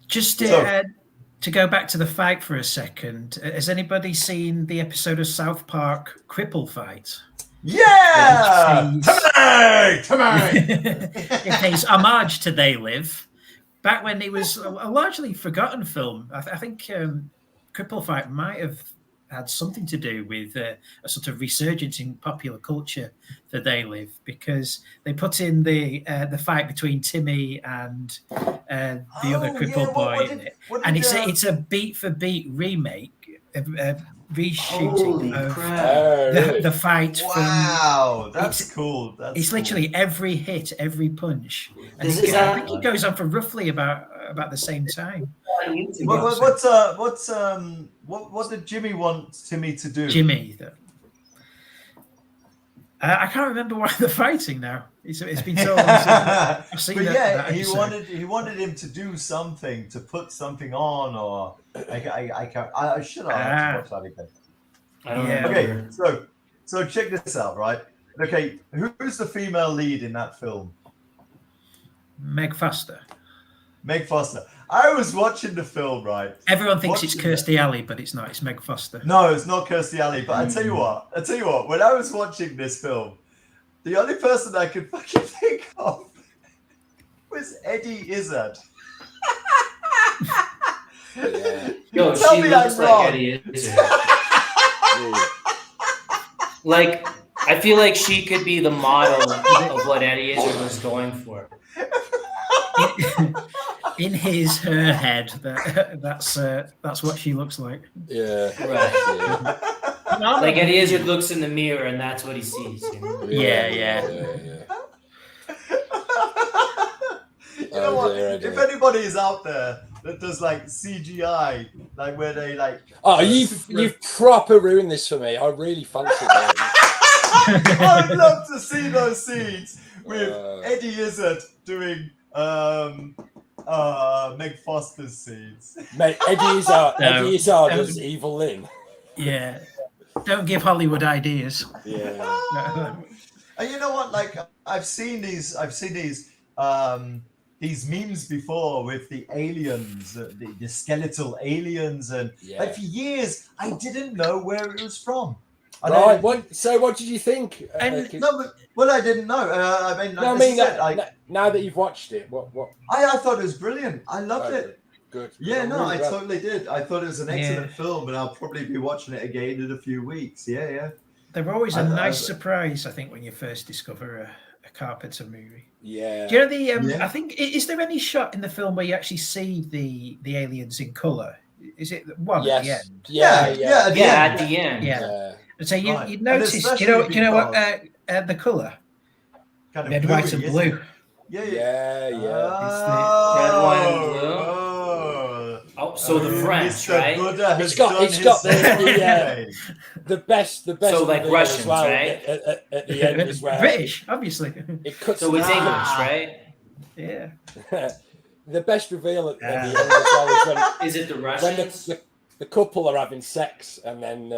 Speaker 5: Just to go back to the fight for a second, has anybody seen the episode of South Park Cripple Fight?
Speaker 8: Yeah! Tonight!
Speaker 5: It pays homage to They Live. Back when it was a largely forgotten film, I think Cripple Fight might have had something to do with a sort of resurgence in popular culture for They Live, because they put in the fight between Timmy and the other crippled boy in it. And it's a beat for beat remake, reshooting of the fight.
Speaker 8: Wow, that's cool.
Speaker 5: It's literally every hit, every punch. And I think it goes on for roughly about the same time.
Speaker 8: What did Jimmy want Timmy to do?
Speaker 5: Jimmy, I can't remember why they're fighting now. It's been so long since I've seen that
Speaker 8: he
Speaker 5: episode.
Speaker 8: wanted him to do something, to put something on, or I should have watched that again.
Speaker 7: I don't know.
Speaker 8: Okay, so check this out, right? Okay, who's the female lead in that film?
Speaker 5: Meg Foster.
Speaker 8: Meg Foster. I was watching the film, right?
Speaker 5: Everyone thinks it's Kirstie Alley, but it's not. It's Meg Foster.
Speaker 8: No, it's not Kirstie Alley. But I tell you what. When I was watching this film, the only person I could fucking think of was Eddie Izzard.
Speaker 7: Yo, she looks like Eddie Izzard. Like, I feel like she could be the model of what Eddie Izzard was going for.
Speaker 5: In her head, that's what she looks like.
Speaker 3: Yeah,
Speaker 7: right. Yeah. Like Eddie Izzard looks in the mirror and that's what he sees. You know?
Speaker 5: Yeah.
Speaker 8: You know what? If anybody is out there that does like CGI, like where they like.
Speaker 3: Oh, you've proper ruined this for me. I really fancy that.
Speaker 8: I would love to see those scenes with Eddie Izzard doing Meg Foster's scenes.
Speaker 3: Mate, Eddie Izzard as Evil Lynn.
Speaker 5: Yeah. Don't give Hollywood ideas.
Speaker 3: Yeah.
Speaker 8: And you know what? Like I've seen these memes before with the aliens, the skeletal aliens, and like for years I didn't know where it was from.
Speaker 3: Right. What did you think?
Speaker 8: I didn't know.
Speaker 3: Now that you've watched it, what?
Speaker 8: I thought it was brilliant. I loved it.
Speaker 3: good.
Speaker 8: Yeah, no,
Speaker 3: really
Speaker 8: I totally did. I thought it was an excellent film, and I'll probably be watching it again in a few weeks. Yeah.
Speaker 5: They're always a nice surprise, I think, when you first discover a Carpenter movie.
Speaker 3: Yeah.
Speaker 5: Do you know I think, is there any shot in the film where you actually see the aliens in colour? Is it one at the end?
Speaker 7: Yeah, at the end.
Speaker 5: Yeah. So you notice, do you know what the colour?
Speaker 8: Kind of
Speaker 5: red, white, and blue.
Speaker 3: Yeah.
Speaker 7: Red, white, and blue. Oh, so the French, right?
Speaker 3: It's got the best.
Speaker 7: So like Russians,
Speaker 3: well,
Speaker 7: right?
Speaker 3: At the end as well.
Speaker 5: British, obviously.
Speaker 3: It cuts.
Speaker 7: So it's English, right?
Speaker 5: Yeah.
Speaker 3: The best reveal at the end as well is when
Speaker 7: is it the Russians?
Speaker 3: When the couple are having sex and then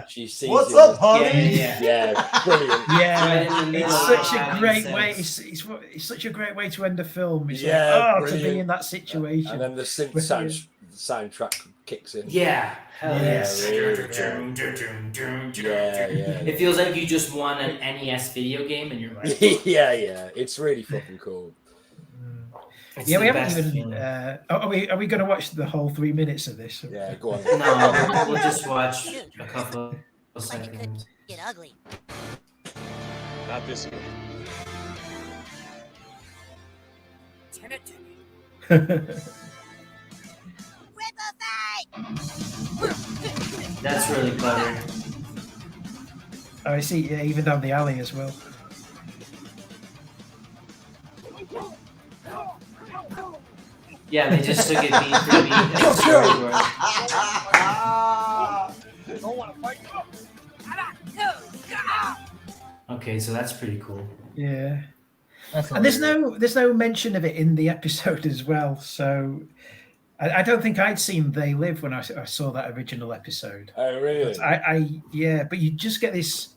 Speaker 3: she sees
Speaker 8: what's up, honey?
Speaker 3: Yeah, brilliant.
Speaker 5: Yeah, it's such a great way. It's such a great way to end a film. It's to be in that situation.
Speaker 3: And then the soundtrack kicks in.
Speaker 7: Yeah.
Speaker 5: Yes.
Speaker 7: It feels like you just won an NES video game, and you're like,
Speaker 3: yeah. It's really fucking cool.
Speaker 7: We
Speaker 5: haven't even. Are we going to watch the whole 3 minutes of this?
Speaker 3: Yeah, go on.
Speaker 7: No, we'll just watch a couple of seconds.
Speaker 10: Get ugly.
Speaker 9: Not this year.
Speaker 10: Turn it to me.
Speaker 7: That's really clever.
Speaker 5: Oh, I see. Yeah, even down the alley as well.
Speaker 7: Yeah, they just took it beat for beat. Okay, so that's pretty cool.
Speaker 5: Yeah. And there's no mention of it in the episode as well. So I don't think I'd seen They Live when I saw that original episode.
Speaker 3: Oh, really?
Speaker 5: But but you just get this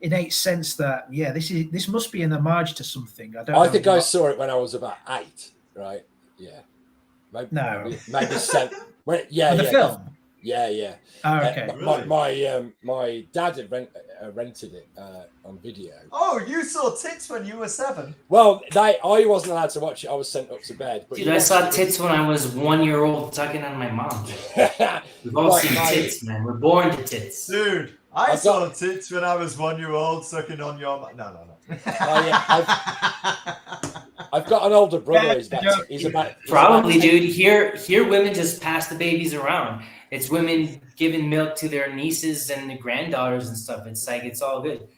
Speaker 5: innate sense that this must be an homage to something. I
Speaker 3: think I saw it when I was about 8, right? Yeah. Maybe 7. The
Speaker 5: film.
Speaker 3: Yeah.
Speaker 5: Oh, okay.
Speaker 3: My dad had rented it on video.
Speaker 8: Oh, you saw tits when you were 7?
Speaker 3: Well, I wasn't allowed to watch it. I was sent up to bed. But
Speaker 7: dude, I saw tits when I was 1 year old tucking on my mom. We've all seen tits, man. We're born to tits.
Speaker 8: Dude, I saw tits when I was 1 year old sucking on your mom. No.
Speaker 3: I've got an older brother. He's about
Speaker 7: probably, dude. Here, women just pass the babies around. It's women giving milk to their nieces and their granddaughters and stuff. It's like it's all good.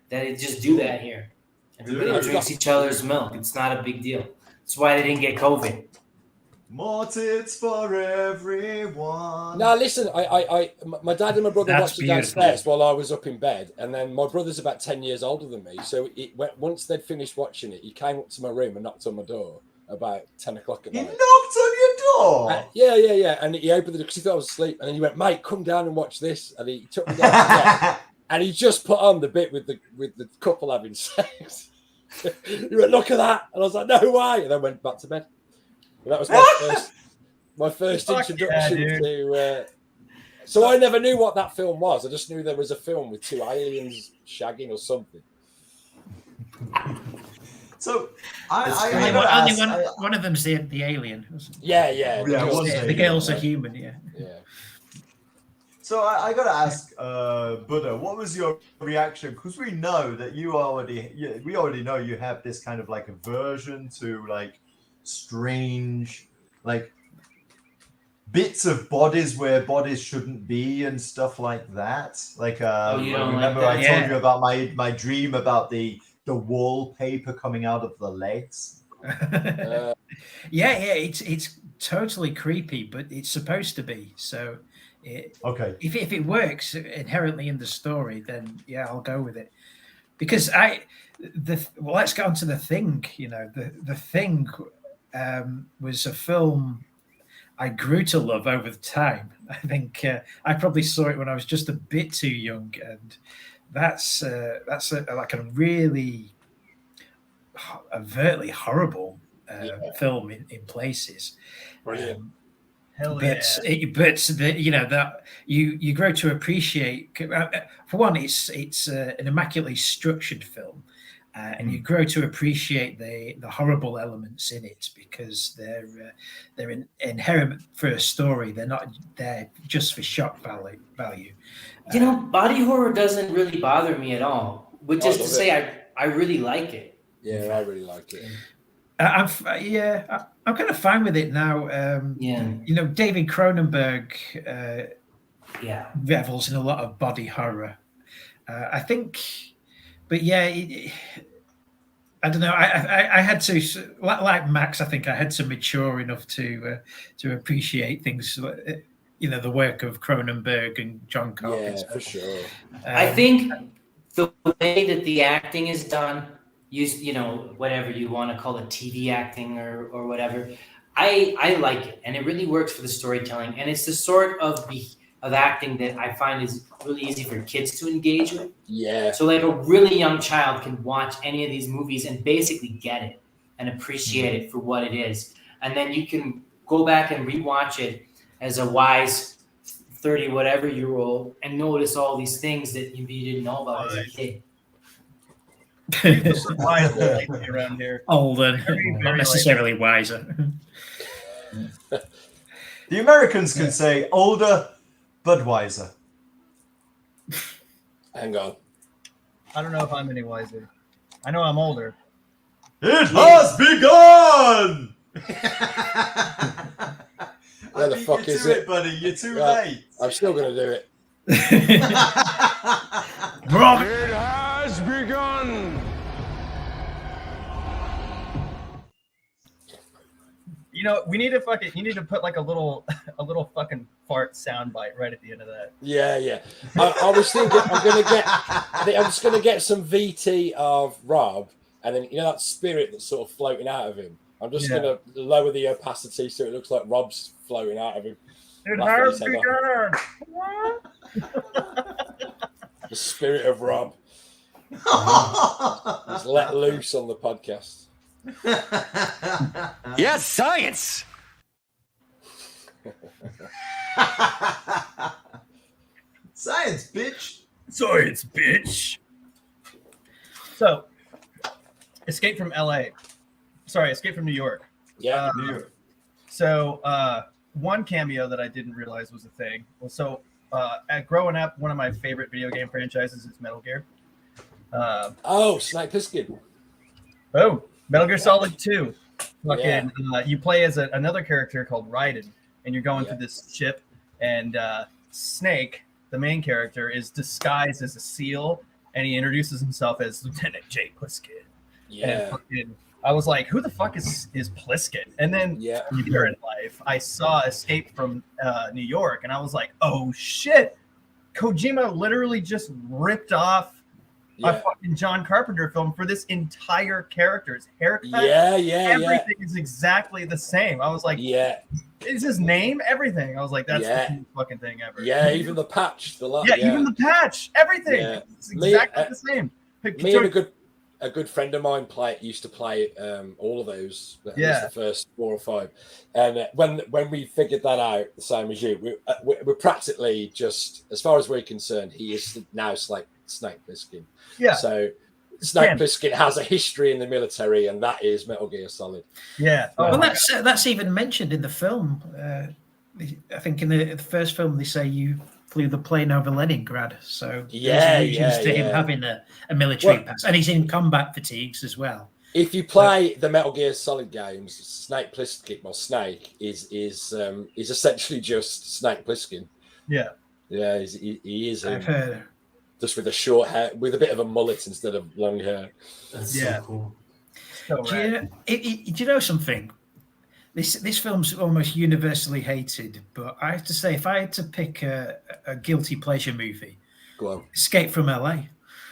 Speaker 7: They just do that here. Everybody drinks each other's milk. It's not a big deal. That's why they didn't get COVID.
Speaker 8: More tits for everyone.
Speaker 3: Now listen, my dad and my brother watched it downstairs while I was up in bed, and then my brother's about 10 years older than me. So once they'd finished watching it, he came up to my room and knocked on my door about 10 o'clock at night.
Speaker 8: He knocked on your door?
Speaker 3: Yeah. And he opened the door because he thought I was asleep, and then he went, "Mate, come down and watch this." And he took me down to bed, and he just put on the bit with the couple having sex. He went, "Look at that," and I was like, "No way!" And then went back to bed. That was my first introduction to. So I never knew what that film was. I just knew there was a film with 2 aliens shagging or something.
Speaker 8: So
Speaker 5: one of them's the alien.
Speaker 3: Yeah.
Speaker 5: The girls are human. Yeah.
Speaker 8: So I got to ask, Buddha, what was your reaction? Because we know that we already know you have this kind of like aversion to like strange like bits of bodies where bodies shouldn't be and stuff like that. Like remember I told you about my dream about the wallpaper coming out of the legs.
Speaker 5: It's totally creepy, but it's supposed to be. So if it works inherently in the story, then I'll go with it. Because let's get on to The Thing. The Thing was a film I grew to love over the time. I think I probably saw it when I was just a bit too young, and that's like a really overtly horrible film in places.
Speaker 3: Brilliant.
Speaker 5: That you grow to appreciate. For one, it's an immaculately structured film. and you grow to appreciate the horrible elements in it because they're inherent for a story. They're not there just for shock value.
Speaker 7: You know, body horror doesn't really bother me at all, which is to say I really like it.
Speaker 3: Yeah, I really like it.
Speaker 5: I'm kind of fine with it now. You know, David Cronenberg revels in a lot of body horror. I think, but yeah, I don't know. I had to, like Max, I think I had to mature enough to appreciate things, you know, the work of Cronenberg and John Carpenter.
Speaker 3: Yeah, for sure.
Speaker 7: I think the way that the acting is done, you know, whatever you want to call it, TV acting or whatever, I like it, and it really works for the storytelling, and it's the sort of acting that I find is really easy for kids to engage with.
Speaker 3: Yeah.
Speaker 7: So like a really young child can watch any of these movies and basically get it and appreciate it for what it is, and then you can go back and rewatch it as a wise 30 whatever year old and notice all these things that you didn't know about as a kid.
Speaker 6: Around here.
Speaker 5: Older, not necessarily wiser.
Speaker 8: The Americans can say older, but wiser.
Speaker 3: Hang on.
Speaker 6: I don't know if I'm any wiser. I know I'm older.
Speaker 8: It has begun!
Speaker 3: Where the fuck is it?
Speaker 8: Buddy? You're too late.
Speaker 3: I'm still going to do it.
Speaker 9: It has begun.
Speaker 6: You know, we need to you need to put like a little fucking fart soundbite right at the end of that.
Speaker 3: Yeah. I was thinking I'm just gonna get some VT of Rob, and then you know that spirit that's sort of floating out of him. I'm just gonna lower the opacity so it looks like Rob's floating out of him.
Speaker 6: It has begun.
Speaker 3: The spirit of Rob is let loose on the podcast.
Speaker 9: Yes, science.
Speaker 8: Science, bitch.
Speaker 6: Science, bitch. So, Escape from LA. Sorry, Escape from New York.
Speaker 3: Yeah.
Speaker 8: New York.
Speaker 6: So, one cameo that I didn't realize was a thing. Well, growing up, one of my favorite video game franchises is Metal Gear.
Speaker 3: Snake Plissken.
Speaker 6: Oh, Metal Gear Solid 2. Fucking, you play as another character called Raiden, and you're going through this ship, and Snake, the main character, is disguised as a SEAL, and he introduces himself as Lieutenant Jay Plissken.
Speaker 3: Yeah.
Speaker 6: And I was like, who the fuck is Plissken? And then later in life, I saw Escape from New York, and I was like, oh shit, Kojima literally just ripped off a fucking John Carpenter film for this entire character's haircut. Everything is exactly the same. I was like, is his name everything? I was like, that's the coolest fucking thing ever.
Speaker 3: Yeah, even the patch.
Speaker 6: Even the patch. Everything.
Speaker 3: Yeah.
Speaker 6: It's exactly the same.
Speaker 3: Me and a good friend of mine used to play all of those. At least the first 4 or 5. And when we figured that out, the same as you, we're practically just, as far as we're concerned, he is now Snake Plissken. Yeah. So Snake Plissken has a history in the military, and that is Metal Gear Solid.
Speaker 6: Yeah.
Speaker 5: Well, that's even mentioned in the film. I think in the first film they say you flew the plane over Leningrad, so there's allusions to him having a military past, and he's in combat fatigues as well.
Speaker 3: If you play the Metal Gear Solid games, Snake Plissken, or Snake, is essentially just Snake Plissken.
Speaker 6: Yeah.
Speaker 3: Yeah, he is.
Speaker 5: I've heard.
Speaker 3: Just with a short hair, with a bit of a mullet instead of long hair.
Speaker 7: That's so cool.
Speaker 5: So do you know something? This film's almost universally hated, but I have to say, if I had to pick a guilty pleasure movie,
Speaker 3: go on.
Speaker 5: Escape from LA.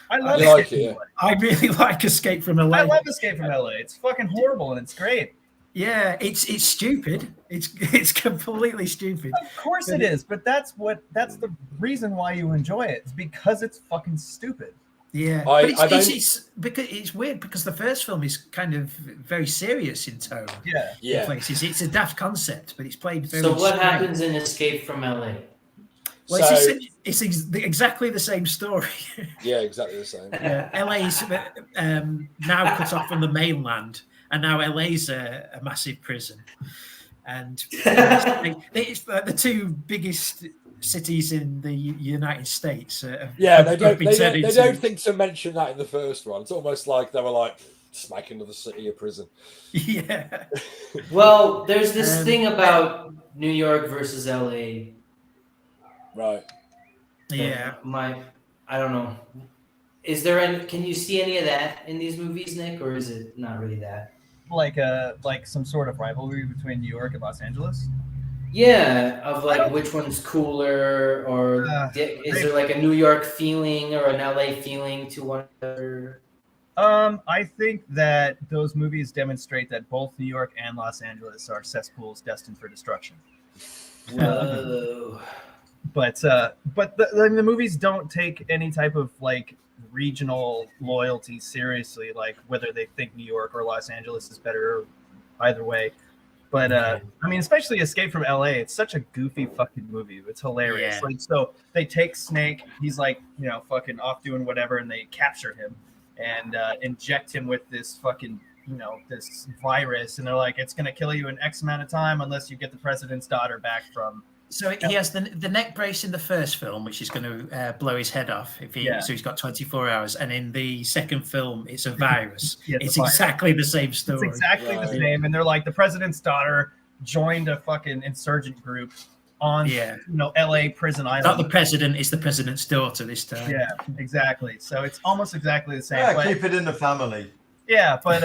Speaker 6: I love
Speaker 3: it.
Speaker 5: I really like Escape from LA.
Speaker 6: I love Escape from LA. It's fucking horrible and it's great.
Speaker 5: Yeah, it's stupid. It's completely stupid.
Speaker 6: Of course it is, but that's the reason why you enjoy it. It's because it's fucking stupid.
Speaker 5: Yeah, but it's weird because the first film is kind of very serious in tone.
Speaker 6: Yeah.
Speaker 5: Places. It's a daft concept, but it's played very.
Speaker 7: So what happens in Escape from LA?
Speaker 5: Well, it's exactly the same story.
Speaker 3: Yeah, exactly the same.
Speaker 5: LA's now cut off from the mainland, and now LA's a massive prison. And it's the two biggest cities in the United States.
Speaker 3: They don't think to mention that in the first one. It's almost like they were like, just make another city a prison.
Speaker 5: Yeah.
Speaker 7: Well, there's this thing about New York versus LA.
Speaker 3: Right.
Speaker 5: Yeah.
Speaker 7: I don't know. Is there can you see any of that in these movies, Nick, or is it not really that?
Speaker 6: Like some sort of rivalry between New York and Los Angeles?
Speaker 7: Yeah, of like which one's cooler, or is there like a New York feeling or an LA feeling to one another?
Speaker 6: I think that those movies demonstrate that both New York and Los Angeles are cesspools destined for destruction.
Speaker 7: Whoa.
Speaker 6: But the movies don't take any type of like regional loyalty seriously, like whether they think New York or Los Angeles is better, either way. But I mean, especially Escape from LA, it's such a goofy fucking movie. It's hilarious.
Speaker 5: Yeah.
Speaker 6: Like, so they take Snake, he's like, fucking off doing whatever, and they capture him and inject him with this fucking, this virus, and they're like, it's gonna kill you in X amount of time unless you get the president's daughter back from.
Speaker 5: So he has the neck brace in the first film, which is going to blow his head off. So he's got 24 hours. And in the second film, it's a virus. It's exactly the same story.
Speaker 6: It's exactly the same. And they're like, the president's daughter joined a fucking insurgent group on, LA prison island.
Speaker 5: Not the president, it's the president's daughter this time.
Speaker 6: Yeah, exactly. So it's almost exactly the same.
Speaker 8: Yeah, keep it in the family.
Speaker 6: Yeah, but,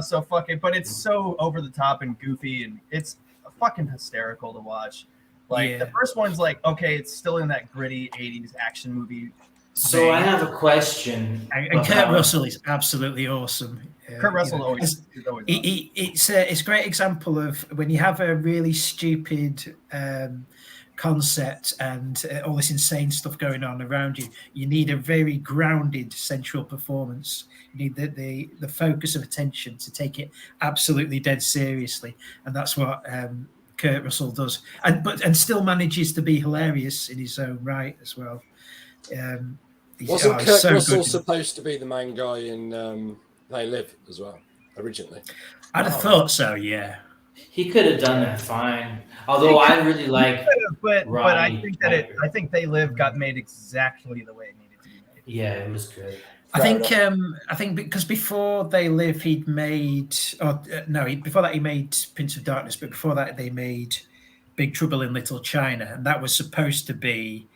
Speaker 6: so fucking, but it's so over the top and goofy, and it's fucking hysterical to watch. Like the first one's like, okay, it's still in that gritty 80s action movie.
Speaker 7: So I have a question.
Speaker 5: And Kurt Russell is absolutely awesome.
Speaker 6: Kurt Russell always
Speaker 5: it's a great example of when you have a really stupid concept and all this insane stuff going on around you. You need a very grounded central performance. You need the focus of attention to take it absolutely dead seriously, and that's what Kurt Russell does, and still manages to be hilarious in his own right as well.
Speaker 3: Wasn't Kurt Russell supposed to be the main guy in They Live as well originally?
Speaker 5: I'd have thought so. Yeah,
Speaker 7: he could have done that fine. Although I really like,
Speaker 6: but I think that I think They Live got made exactly the way it needed to be made.
Speaker 7: Yeah, it was good.
Speaker 5: I think because before They Live, he'd made before that he made Prince of Darkness, but before that they made Big Trouble in Little China, and that was supposed to be,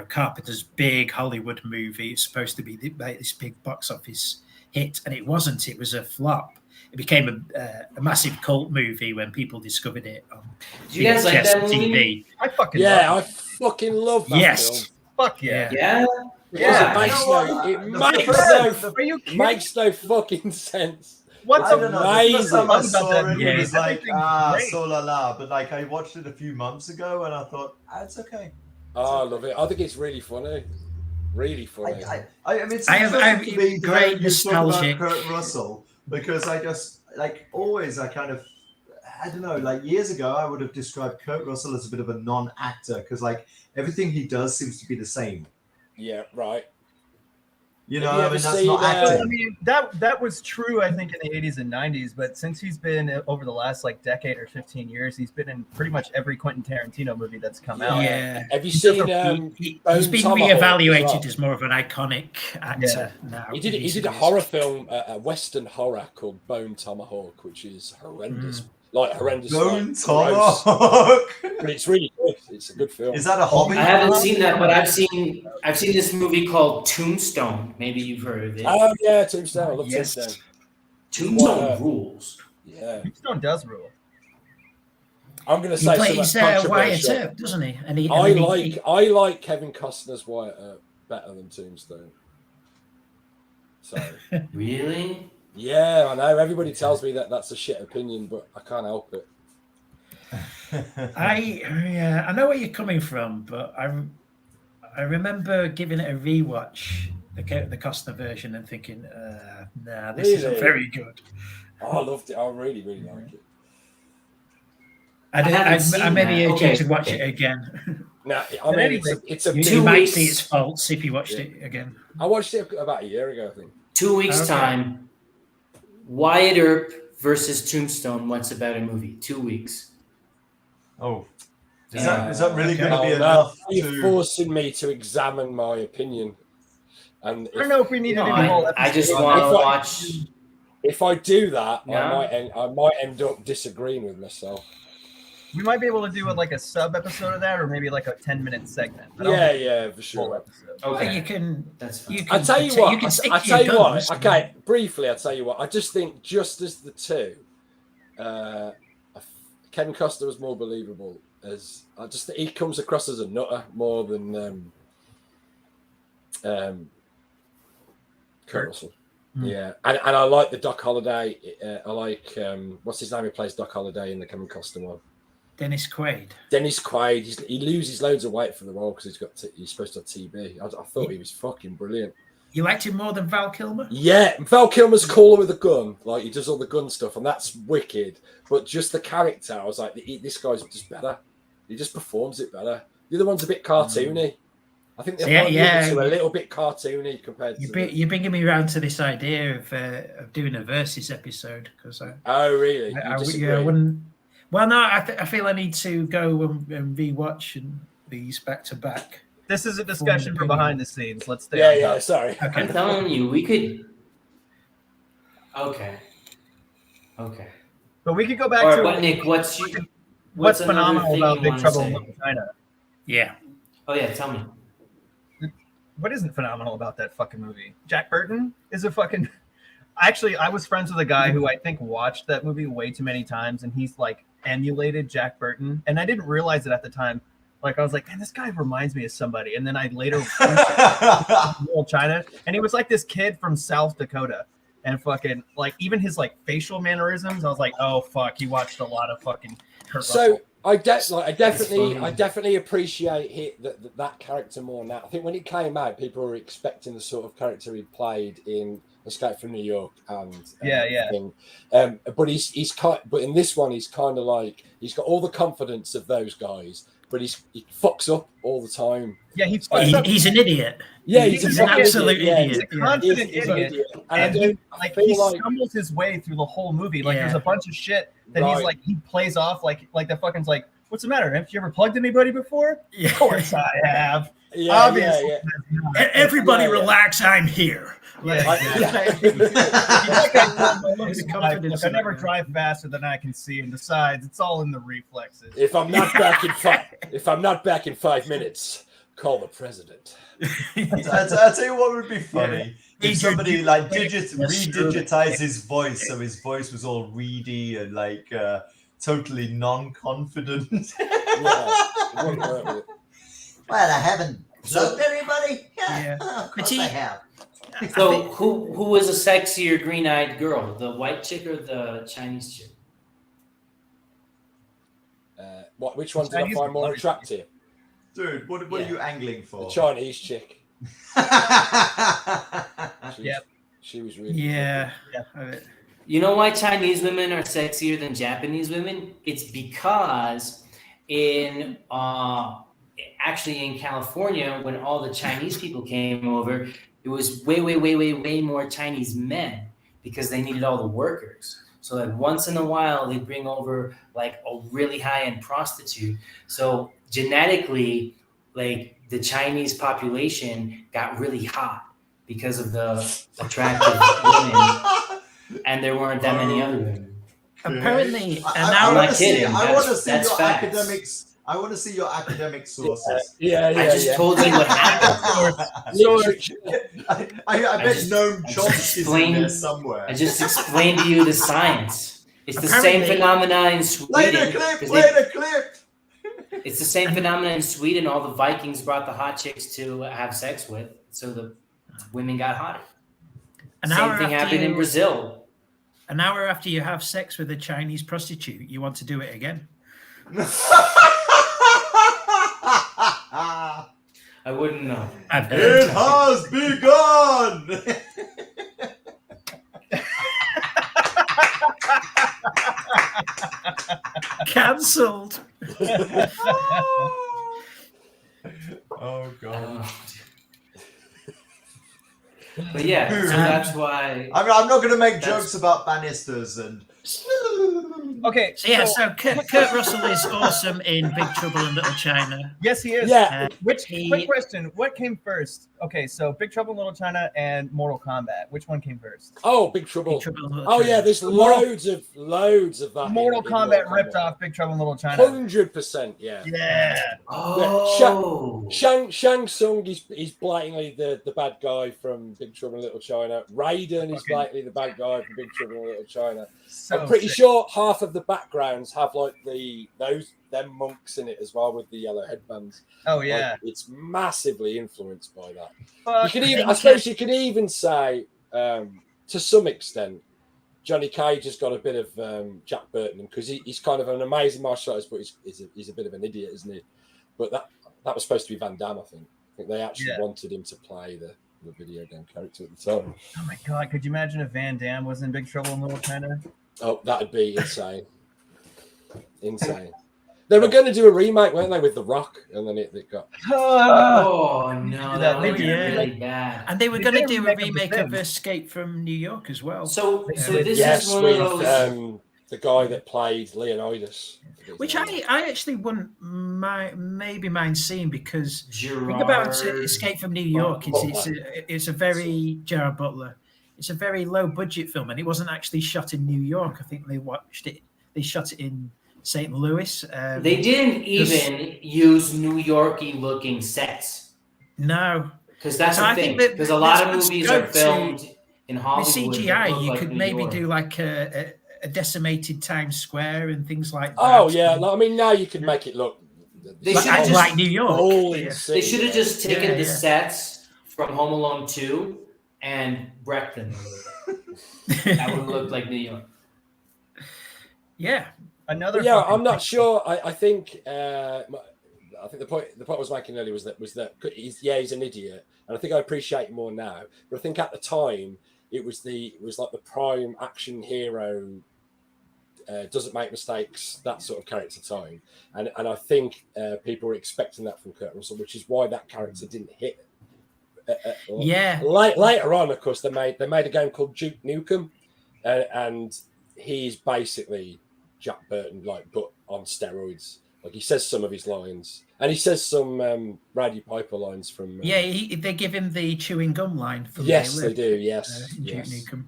Speaker 5: Carpenter's big Hollywood movie. It's supposed to be this big box office hit, and it wasn't. It was a flop. It became a massive cult movie when people discovered it on
Speaker 7: Do you guys like that movie?
Speaker 5: TV.
Speaker 6: I fucking
Speaker 3: love that film.
Speaker 6: Fuck yeah.
Speaker 7: Yeah.
Speaker 3: Yeah, it makes no fucking sense.
Speaker 6: What's
Speaker 8: I don't know. The first time I saw
Speaker 6: that
Speaker 8: it,
Speaker 6: movie
Speaker 8: it was like,
Speaker 6: great.
Speaker 8: so la la. But like, I watched it a few months ago, and I thought, it's okay.
Speaker 3: I love it. I think it's really funny. Really funny.
Speaker 8: I mean, it's
Speaker 5: I
Speaker 8: be
Speaker 5: great
Speaker 8: you talk
Speaker 5: nostalgic.
Speaker 8: about Kurt Russell, because I just always I don't know, like years ago I would have described Kurt Russell as a bit of a non-actor, because like everything he does seems to be the same.
Speaker 3: Yeah, right.
Speaker 8: That's not acting.
Speaker 6: I mean, that was true, I think, in the 80s and 90s, but since he's been over the last decade or 15 years, he's been in pretty much every Quentin Tarantino movie that's come out.
Speaker 5: Yeah.
Speaker 3: Have you seen
Speaker 5: he's been reevaluated as more of an iconic actor now.
Speaker 3: He did a horror film, a Western horror called Bone Tomahawk, which is horrendous. Horrendous.
Speaker 8: Bone Tomahawk.
Speaker 3: But it's really good. It's a good film.
Speaker 8: Is that a hobby?
Speaker 7: I haven't seen that, but I've seen this movie called Tombstone. Maybe you've heard of it.
Speaker 3: Oh yeah, Tombstone. I love Tombstone.
Speaker 7: Tombstone rules.
Speaker 3: Yeah.
Speaker 6: Tombstone does rule.
Speaker 3: I'm going to say something
Speaker 5: Wyatt
Speaker 3: controversial.
Speaker 5: Earp, doesn't he?
Speaker 3: I like Kevin Costner's Wyatt Earp better than Tombstone. So
Speaker 7: really?
Speaker 3: Yeah, I know. Everybody tells me that that's a shit opinion, but I can't help it.
Speaker 5: I know where you're coming from, but I remember giving it a rewatch, the Costner version, and thinking, nah, this isn't very good.
Speaker 3: I loved it. I really, really like it.
Speaker 5: I maybe urge you to watch it again.
Speaker 3: No, I mean, it's a
Speaker 5: you might see its faults if you watched it again.
Speaker 3: I watched it about a year ago, I think.
Speaker 7: 2 weeks time. Wyatt Earp versus Tombstone. What's about a movie? 2 weeks.
Speaker 8: Oh, is that really going to be enough?
Speaker 3: You're forcing me to examine my opinion. And
Speaker 6: I don't know if we need to do the whole episode.
Speaker 7: I just want to watch.
Speaker 3: If I do that, I might end up disagreeing with myself.
Speaker 6: We might be able to do like a sub episode of that, or maybe like a 10-minute segment.
Speaker 3: Yeah, for sure.
Speaker 5: Okay, you can.
Speaker 7: That's fine.
Speaker 3: I tell you what. I tell you what. Okay, briefly, I tell you what. I just think, just as the two, Kevin Costner was more believable. As I just think he comes across as a nutter more than Kurt Russell. Yeah, and I like the Doc Holliday. I like what's his name? Who plays Doc Holliday in the Kevin Costner one?
Speaker 5: Dennis Quaid.
Speaker 3: He loses loads of weight for the role because he's supposed to have TB. I thought he was fucking brilliant.
Speaker 5: You liked him more than Val Kilmer?
Speaker 3: Yeah, Val Kilmer's cooler with a gun. Like, he does all the gun stuff, and that's wicked. But just the character, I was like, this guy's just better. He just performs it better. The other one's a bit cartoony. I think they're a little bit cartoony compared to...
Speaker 5: You're bringing me around to this idea of doing a versus episode.
Speaker 3: Oh, really?
Speaker 5: I wouldn't... Well, no, I feel I need to go and rewatch these back to back.
Speaker 6: This is a discussion for behind the scenes. Let's stay.
Speaker 3: Yeah, sorry.
Speaker 7: Okay. I'm telling you, we could. Okay.
Speaker 6: But we could go back to
Speaker 7: what, Nick? What's
Speaker 6: phenomenal about Big Trouble in Little China?
Speaker 5: Yeah.
Speaker 7: Oh yeah, tell me.
Speaker 6: What isn't phenomenal about that fucking movie? Jack Burton is a fucking. Actually, I was friends with a guy who I think watched that movie way too many times, and he's like emulated Jack Burton, and I didn't realize it at the time. Like, I was like, man, this guy reminds me of somebody. And then I later Little China, and he was like this kid from South Dakota, and fucking like even his like facial mannerisms. I was like, oh fuck, he watched a lot of fucking Kurt Russell.
Speaker 3: I definitely appreciate that character more now. I think when it came out, people were expecting the sort of character he played in Escape from New York and thing. But but in this one, he's kind of like he's got all the confidence of those guys, but he fucks up all the time.
Speaker 6: Yeah,
Speaker 5: he's an idiot.
Speaker 3: Yeah,
Speaker 5: he's an absolute idiot.
Speaker 6: He's a confident idiot. And he stumbles his way through the whole movie. Like there's a bunch of shit that he plays off like the fucking like, what's the matter? Have you ever plugged anybody before?
Speaker 5: Yeah.
Speaker 6: Of course I have. Obviously.
Speaker 5: Everybody relax, I'm here.
Speaker 6: I never drive faster than I can see, and besides, it's all in the reflexes.
Speaker 3: If I'm not back in 5 minutes, call the president.
Speaker 8: I'll tell you what would be funny. If somebody like redigitize his voice, so his voice was all reedy and like totally non-confident.
Speaker 11: Well, I haven't loved anybody. Yeah, of course I have.
Speaker 7: So who was a sexier green-eyed girl, the white chick or the Chinese chick?
Speaker 3: Which one did I find more attractive?
Speaker 8: Dude, what are you angling for?
Speaker 3: The Chinese chick. She was really
Speaker 5: good.
Speaker 7: You know why Chinese women are sexier than Japanese women? It's because actually in California, when all the Chinese people came over, it was way more Chinese men because they needed all the workers. So like once in a while, they bring over like a really high-end prostitute. So genetically, like the Chinese population got really hot because of the attractive women, and there weren't that many other women.
Speaker 5: Apparently,
Speaker 7: I'm not kidding.
Speaker 8: I want to see your
Speaker 7: facts.
Speaker 8: academics. I want to see your academic sources.
Speaker 7: I just told you what happened.
Speaker 8: I bet Noam Chomsky's in there somewhere.
Speaker 7: I just explained to you the science. It's the same phenomena in Sweden.
Speaker 8: Play the clip.
Speaker 7: It's the same phenomena in Sweden. All the Vikings brought the hot chicks to have sex with, so the women got hotter. Same thing happened in Brazil.
Speaker 5: An hour after you have sex with a Chinese prostitute, you want to do it again.
Speaker 7: I wouldn't know.
Speaker 8: It has begun.
Speaker 5: Cancelled.
Speaker 8: Oh god.
Speaker 7: But yeah, so that's why.
Speaker 8: I'm not going to make jokes about banisters and.
Speaker 6: Okay,
Speaker 5: so Kurt Russell is awesome in Big Trouble in Little China.
Speaker 6: Yes, he is.
Speaker 3: Yeah.
Speaker 6: Quick question: what came first? Okay, so Big Trouble in Little China and Mortal Kombat. Which one came first?
Speaker 3: Oh, Big Trouble. Yeah, there's loads of that.
Speaker 6: Mortal Kombat ripped off Big Trouble in Little China.
Speaker 3: 100%. Yeah.
Speaker 6: Yeah.
Speaker 7: Oh.
Speaker 3: Shang Tsung is blatantly the bad guy from Big Trouble in Little China. Raiden is blatantly the bad guy from Big Trouble in Little China. I'm pretty sure half of the backgrounds have like them monks in it as well with the yellow headbands.
Speaker 6: Oh yeah,
Speaker 3: like, it's massively influenced by that.
Speaker 6: Fuck.
Speaker 3: I suppose you could even say, to some extent, Johnny Cage has got a bit of Jack Burton because he's kind of an amazing martial artist, but he's a bit of an idiot, isn't he? But that was supposed to be Van Damme, I think. I think they actually wanted him to play the video game character at the time.
Speaker 6: Oh my god, could you imagine if Van Damme was in Big Trouble in Little China?
Speaker 3: Oh, that'd be insane. Insane. They were going to do a remake, weren't they, with The Rock? And then it got...
Speaker 7: Oh, no. That would be really bad.
Speaker 5: And they were going to do a remake of Escape from New York as well.
Speaker 7: So this is one of those...
Speaker 3: the guy that played Leonidas.
Speaker 5: Which I actually wouldn't maybe mind seeing because think about Escape from New York. It's a very... Gerard Butler. It's a very low budget film, and it wasn't actually shot in New York. I think they shot it in St. Louis.
Speaker 7: They didn't even use New Yorky looking sets.
Speaker 5: No,
Speaker 7: because that's the thing. Because a lot of movies are filmed in Hollywood.
Speaker 5: With CGI, you could maybe do like a decimated Times Square and things like that.
Speaker 3: Oh yeah, I mean now you could make it look.
Speaker 7: They should have
Speaker 5: like New York.
Speaker 7: They should have just taken the sets from Home Alone 2 and wrecked them. That would look like New York.
Speaker 5: Yeah.
Speaker 3: I'm not sure. I think the point I was making earlier was that he's an idiot, and I think I appreciate it more now. But I think at the time it was like the prime action hero, doesn't make mistakes, that sort of character time, and I think people were expecting that from Kurt Russell, which is why that character didn't hit. Later on, of course, they made a game called Duke Nukem, and he's basically Jack Burton, but on steroids. Like he says some of his lines, and he says some Roddy Piper lines from.
Speaker 5: They give him the chewing gum line. From
Speaker 3: yes, they do. Yes,
Speaker 5: Duke Nukem.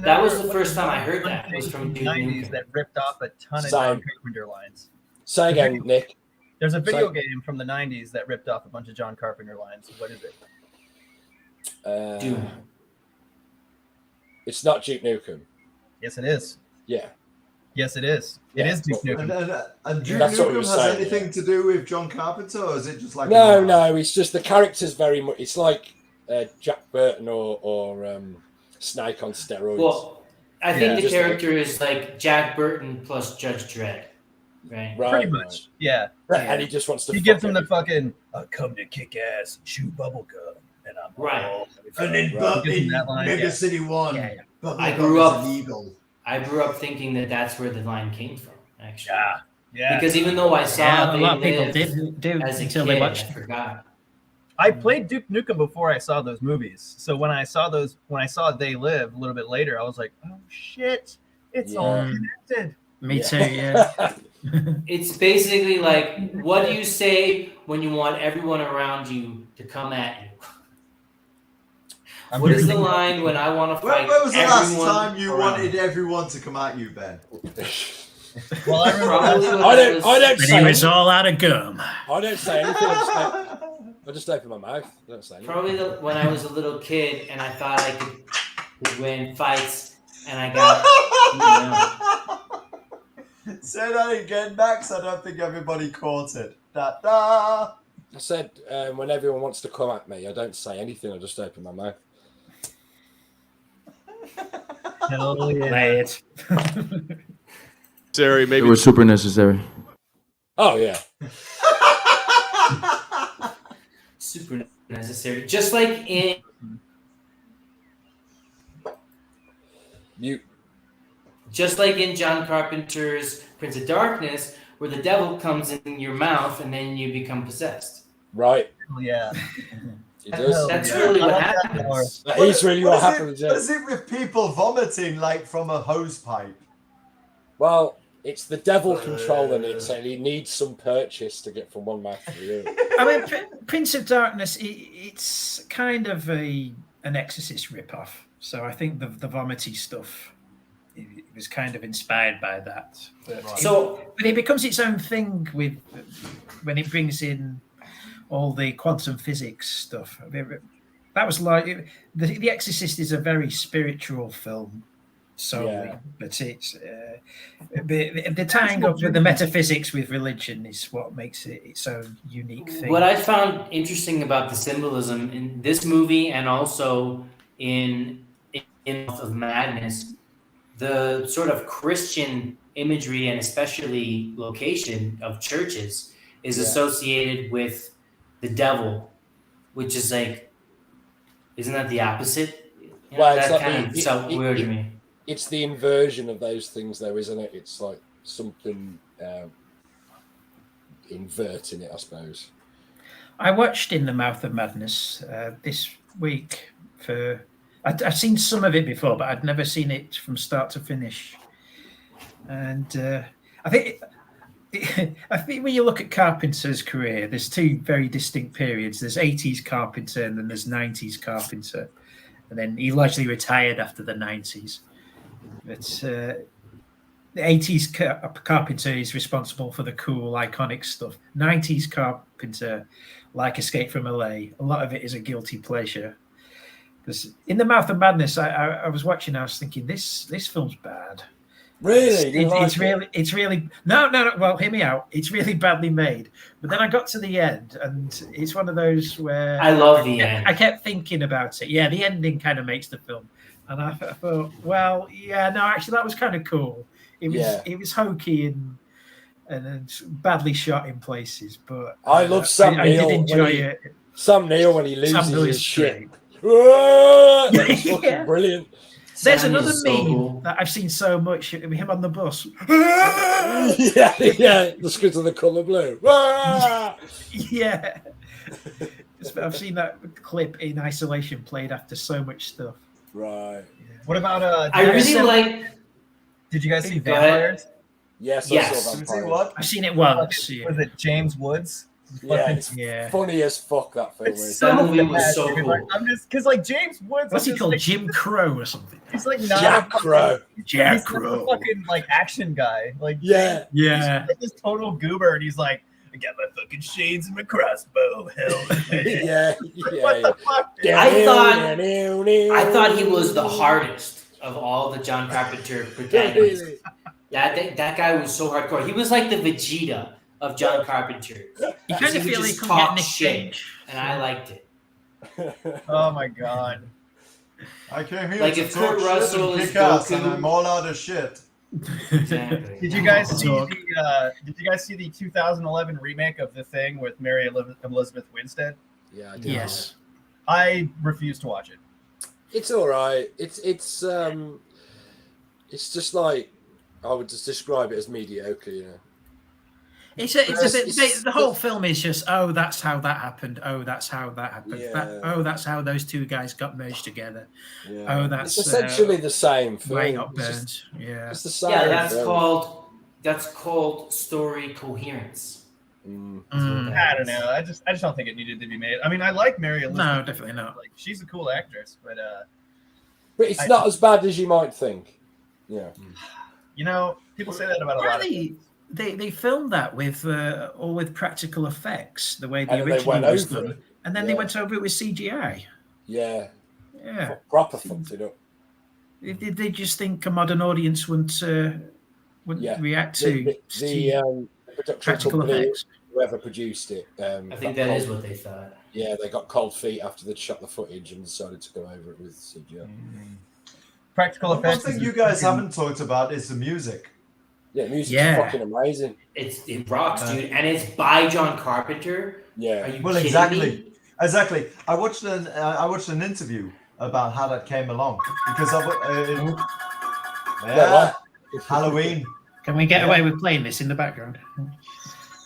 Speaker 7: That was the first time I heard that. It was from
Speaker 6: the 90s that ripped off a ton of John Carpenter lines.
Speaker 3: Say again, Nick.
Speaker 6: There's a video game from the 90s that ripped off a bunch of John Carpenter lines. What is it?
Speaker 7: Doom.
Speaker 3: It's not Duke Nukem.
Speaker 6: Yes, it is.
Speaker 3: Yeah.
Speaker 6: Yes, it is. It is Duke Nukem.
Speaker 8: And Duke Nukem has anything to do with John Carpenter, or is it just like...
Speaker 3: No, it's just the character's very much... It's like Jack Burton or Snake on steroids.
Speaker 7: Well, I think the character is like Jack Burton plus Judge Dredd, right?
Speaker 6: Pretty much, yeah.
Speaker 3: And he just wants to...
Speaker 6: He gives him the fucking, come to kick ass, shoot bubblegum, and I'm...
Speaker 7: Right.
Speaker 8: And then in Mega City 1,
Speaker 7: I grew up thinking that that's where the line came from, actually.
Speaker 6: Yeah.
Speaker 7: Because even though I saw
Speaker 5: a lot of people did
Speaker 7: as a
Speaker 5: until
Speaker 7: kid,
Speaker 5: they watched.
Speaker 7: I forgot.
Speaker 6: I played Duke Nukem before I saw those movies. So when I saw They Live a little bit later, I was like, oh shit, it's all connected.
Speaker 5: Me too, yeah.
Speaker 7: It's basically like, what do you say when you want everyone around you to come at you? What is the line when I want to fight?
Speaker 8: When was the last time you wanted everyone to come at you, Ben?
Speaker 6: Well, I remember
Speaker 3: I don't say
Speaker 5: it was all out of gum.
Speaker 3: I don't say anything. I just open my mouth. I don't say anything.
Speaker 7: Probably when I was a little kid and I thought I could win fights, and I got.
Speaker 8: Say that again, Max. I don't think everybody caught it. Da da.
Speaker 3: I said when everyone wants to come at me, I don't say anything. I just open my mouth.
Speaker 6: Hell yeah.
Speaker 12: Maybe it was super necessary.
Speaker 3: Oh yeah.
Speaker 7: Super necessary. Just like in John Carpenter's Prince of Darkness, where the devil comes in your mouth and then you become possessed.
Speaker 3: Right.
Speaker 6: Yeah.
Speaker 3: He does.
Speaker 7: That's really what happens.
Speaker 3: That is really what happens.
Speaker 8: What is it with people vomiting like from a hose pipe?
Speaker 3: Well, it's the devil controlling it, so he needs some purchase to get from one mouth to the other.
Speaker 5: I mean, Prince of Darkness, it's kind of an Exorcist ripoff. So I think the vomity stuff, it was kind of inspired by that. But but it becomes its own thing when it brings in all the quantum physics stuff. I mean, that was like the Exorcist is a very spiritual film. But it's the tying up with the metaphysics with religion is what makes it its own unique thing.
Speaker 7: What I found interesting about the symbolism in this movie and also in of Madness, the sort of Christian imagery and especially location of churches is associated with the devil, which is like, isn't that the opposite?
Speaker 3: Well,
Speaker 7: that
Speaker 3: it's
Speaker 7: kind of felt weird to me.
Speaker 3: It's the inversion of those things, though, isn't it? It's like something inverting it, I suppose.
Speaker 5: I watched In the Mouth of Madness this week. I'd seen some of it before, but I'd never seen it from start to finish. And I think when you look at Carpenter's career, there's two very distinct periods. There's 80s Carpenter and then there's 90s Carpenter. And then he largely retired after the 90s. But the 80s Carpenter is responsible for the cool, iconic stuff. 90s Carpenter, like Escape from LA, a lot of it is a guilty pleasure. Because In the Mouth of Madness, I was watching, I was thinking, this film's bad.
Speaker 3: Really?
Speaker 5: It's really no. Well, hear me out. It's really badly made. But then I got to the end, and it's one of those where
Speaker 7: I love the end.
Speaker 5: I kept thinking about it. Yeah, the ending kind of makes the film, and I thought, well, yeah, no, actually, that was kind of cool. It was hokey and badly shot in places, but
Speaker 3: I love Sam Neill.
Speaker 5: I did enjoy it.
Speaker 3: Sam Neill when he loses his shit. That's fucking brilliant.
Speaker 5: There's another meme that I've seen so much of him on the bus.
Speaker 3: yeah, the script of the colour blue.
Speaker 5: Yeah. I've seen that clip in isolation played after so much stuff.
Speaker 3: Right.
Speaker 6: What about
Speaker 7: I really like.
Speaker 6: Did you guys see Vampires?
Speaker 3: Yes.
Speaker 7: Yes.
Speaker 3: I saw Vampires.
Speaker 8: What?
Speaker 5: I've seen it once.
Speaker 6: Was it James Woods?
Speaker 3: Yeah, it's funny as fuck, that film is.
Speaker 7: That movie was so cool.
Speaker 6: I'm just because like James Woods.
Speaker 5: What's he called? Jim Crow or something?
Speaker 6: He's like not
Speaker 3: Jack Crow.
Speaker 5: Jack
Speaker 6: He's
Speaker 5: Crow.
Speaker 6: a fucking like action guy. Like
Speaker 5: Yeah.
Speaker 6: He's like this total goober, and he's like, I got my fucking shades and my crossbow. Hell.
Speaker 3: yeah.
Speaker 6: What the fuck? Dude?
Speaker 7: I thought he was the hardest of all the John Carpenter protagonists. That guy was so hardcore. He was like the Vegeta of John Carpenter.
Speaker 5: You kind of feel
Speaker 7: he
Speaker 5: he could
Speaker 7: talk
Speaker 5: get Nick
Speaker 7: shit,
Speaker 5: Cage.
Speaker 7: and I liked it.
Speaker 6: Oh my god.
Speaker 8: I came here
Speaker 7: Like
Speaker 8: to
Speaker 7: if
Speaker 8: talk
Speaker 7: Kurt
Speaker 8: shit
Speaker 7: Russell
Speaker 8: and
Speaker 7: is
Speaker 8: kick ass, and
Speaker 7: Goku-
Speaker 8: I'm all out of shit.
Speaker 7: Exactly.
Speaker 6: Did you guys see the 2011 remake of The Thing with Mary Elizabeth Winstead?
Speaker 3: Yeah, I did.
Speaker 5: Yes.
Speaker 6: I refuse to watch it.
Speaker 3: It's all right. It's just like I would just describe it as mediocre, you know.
Speaker 5: It's a bit. The whole film is just, oh, that's how that happened. Oh, that's how that happened.
Speaker 3: Yeah.
Speaker 5: That's how those two guys got merged together.
Speaker 3: Yeah.
Speaker 5: Oh, that's
Speaker 3: it's essentially the same
Speaker 5: way
Speaker 3: film.
Speaker 5: up burns. Yeah.
Speaker 3: It's the same.
Speaker 7: Yeah, that's
Speaker 3: film.
Speaker 7: called story coherence.
Speaker 6: I don't know. I just don't think it needed to be made. I mean, I like Mary Elizabeth.
Speaker 5: No, definitely not.
Speaker 6: Like, she's a cool actress, but
Speaker 3: it's not as bad as you might think. Yeah.
Speaker 6: You know, people say that about a lot of things.
Speaker 5: They filmed that with all with practical effects, the way the
Speaker 3: And they
Speaker 5: original
Speaker 3: went
Speaker 5: was
Speaker 3: over
Speaker 5: done,
Speaker 3: it.
Speaker 5: and then they went over it with CGI.
Speaker 3: Yeah.
Speaker 5: Yeah.
Speaker 3: Proper fucked it up.
Speaker 5: Did they just think a modern audience wouldn't react to
Speaker 3: the production
Speaker 5: practical
Speaker 3: company,
Speaker 5: effects?
Speaker 3: whoever produced it.
Speaker 7: I think that is what they thought.
Speaker 3: Yeah, they got cold feet after they'd shot the footage and decided to go over it with CGI.
Speaker 6: Practical
Speaker 8: One
Speaker 6: effects.
Speaker 8: thing you guys haven't talked about is the music.
Speaker 3: Yeah, music's fucking amazing.
Speaker 7: It rocks, dude, and it's by John Carpenter.
Speaker 3: Yeah.
Speaker 7: Are you
Speaker 8: Well,
Speaker 7: kidding
Speaker 8: exactly.
Speaker 7: me?
Speaker 8: Exactly. I watched an interview about how that came along because Halloween.
Speaker 5: Can we get away with playing this in the background?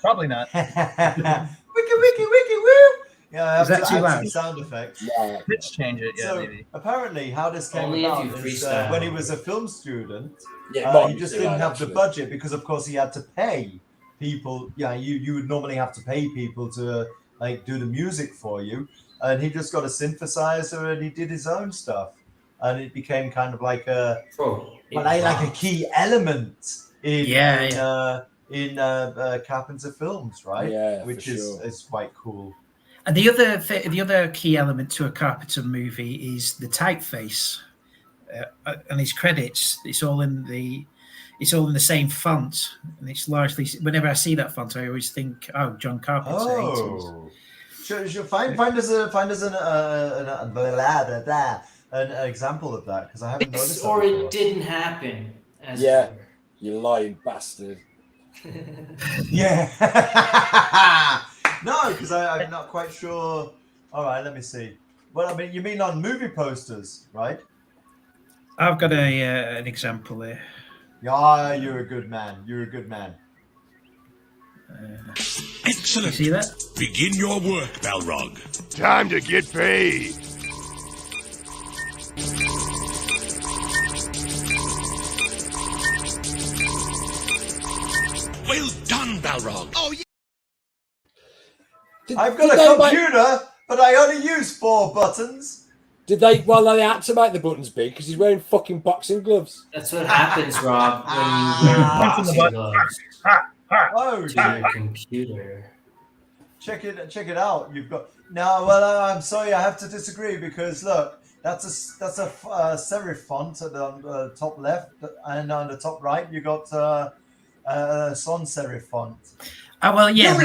Speaker 6: Probably not.
Speaker 8: Wiki wiki wiki woo. Yeah, I have
Speaker 5: Is that
Speaker 8: to
Speaker 5: too
Speaker 8: add
Speaker 5: loud?
Speaker 8: some sound effects.
Speaker 3: Yeah.
Speaker 6: Pitch change it, yeah,
Speaker 8: So
Speaker 6: maybe.
Speaker 8: apparently, how this came
Speaker 7: Only if
Speaker 8: about
Speaker 7: you
Speaker 8: is
Speaker 7: freestyle.
Speaker 8: when he was a film student,
Speaker 3: Yeah, it might
Speaker 8: he
Speaker 3: be
Speaker 8: just
Speaker 3: too
Speaker 8: didn't
Speaker 3: loud,
Speaker 8: have the
Speaker 3: actually.
Speaker 8: budget because, of course, he had to pay people. Yeah, you would normally have to pay people to like do the music for you, and he just got a synthesizer and he did his own stuff, and it became kind of like a like a key element in Carpenter films, right?
Speaker 3: Yeah,
Speaker 8: which
Speaker 3: for sure.
Speaker 8: is quite cool.
Speaker 5: And the other key element to a Carpenter movie is the typeface, and his credits. It's all in the same font, and it's largely. Whenever I see that font, I always think, "Oh, John Carpenter." 80s.
Speaker 8: Find us an example of that because I haven't noticed.
Speaker 7: Or
Speaker 8: that
Speaker 7: it didn't happen.
Speaker 3: Yeah, you lying bastard.
Speaker 8: Yeah. No, because I'm not quite sure. All right, let me see. Well, I mean, you mean on movie posters, right?
Speaker 5: I've got an example here.
Speaker 8: Yeah, you're a good man. You're a good man.
Speaker 13: Excellent.
Speaker 5: You see that?
Speaker 13: Begin your work, Balrog. Time to get paid. Well done, Balrog. Oh, yeah.
Speaker 8: I've got a computer, but I only use 4 buttons.
Speaker 3: Did they? Well, they had to make the buttons big because he's wearing fucking boxing gloves.
Speaker 7: That's what happens, Rob, when you wear boxing gloves
Speaker 8: Oh,
Speaker 7: to your computer.
Speaker 8: Check it out. You've got now. Well, I'm sorry, I have to disagree because look, that's a serif font at the top left, and on the top right you got sans serif font.
Speaker 5: Oh well, yeah.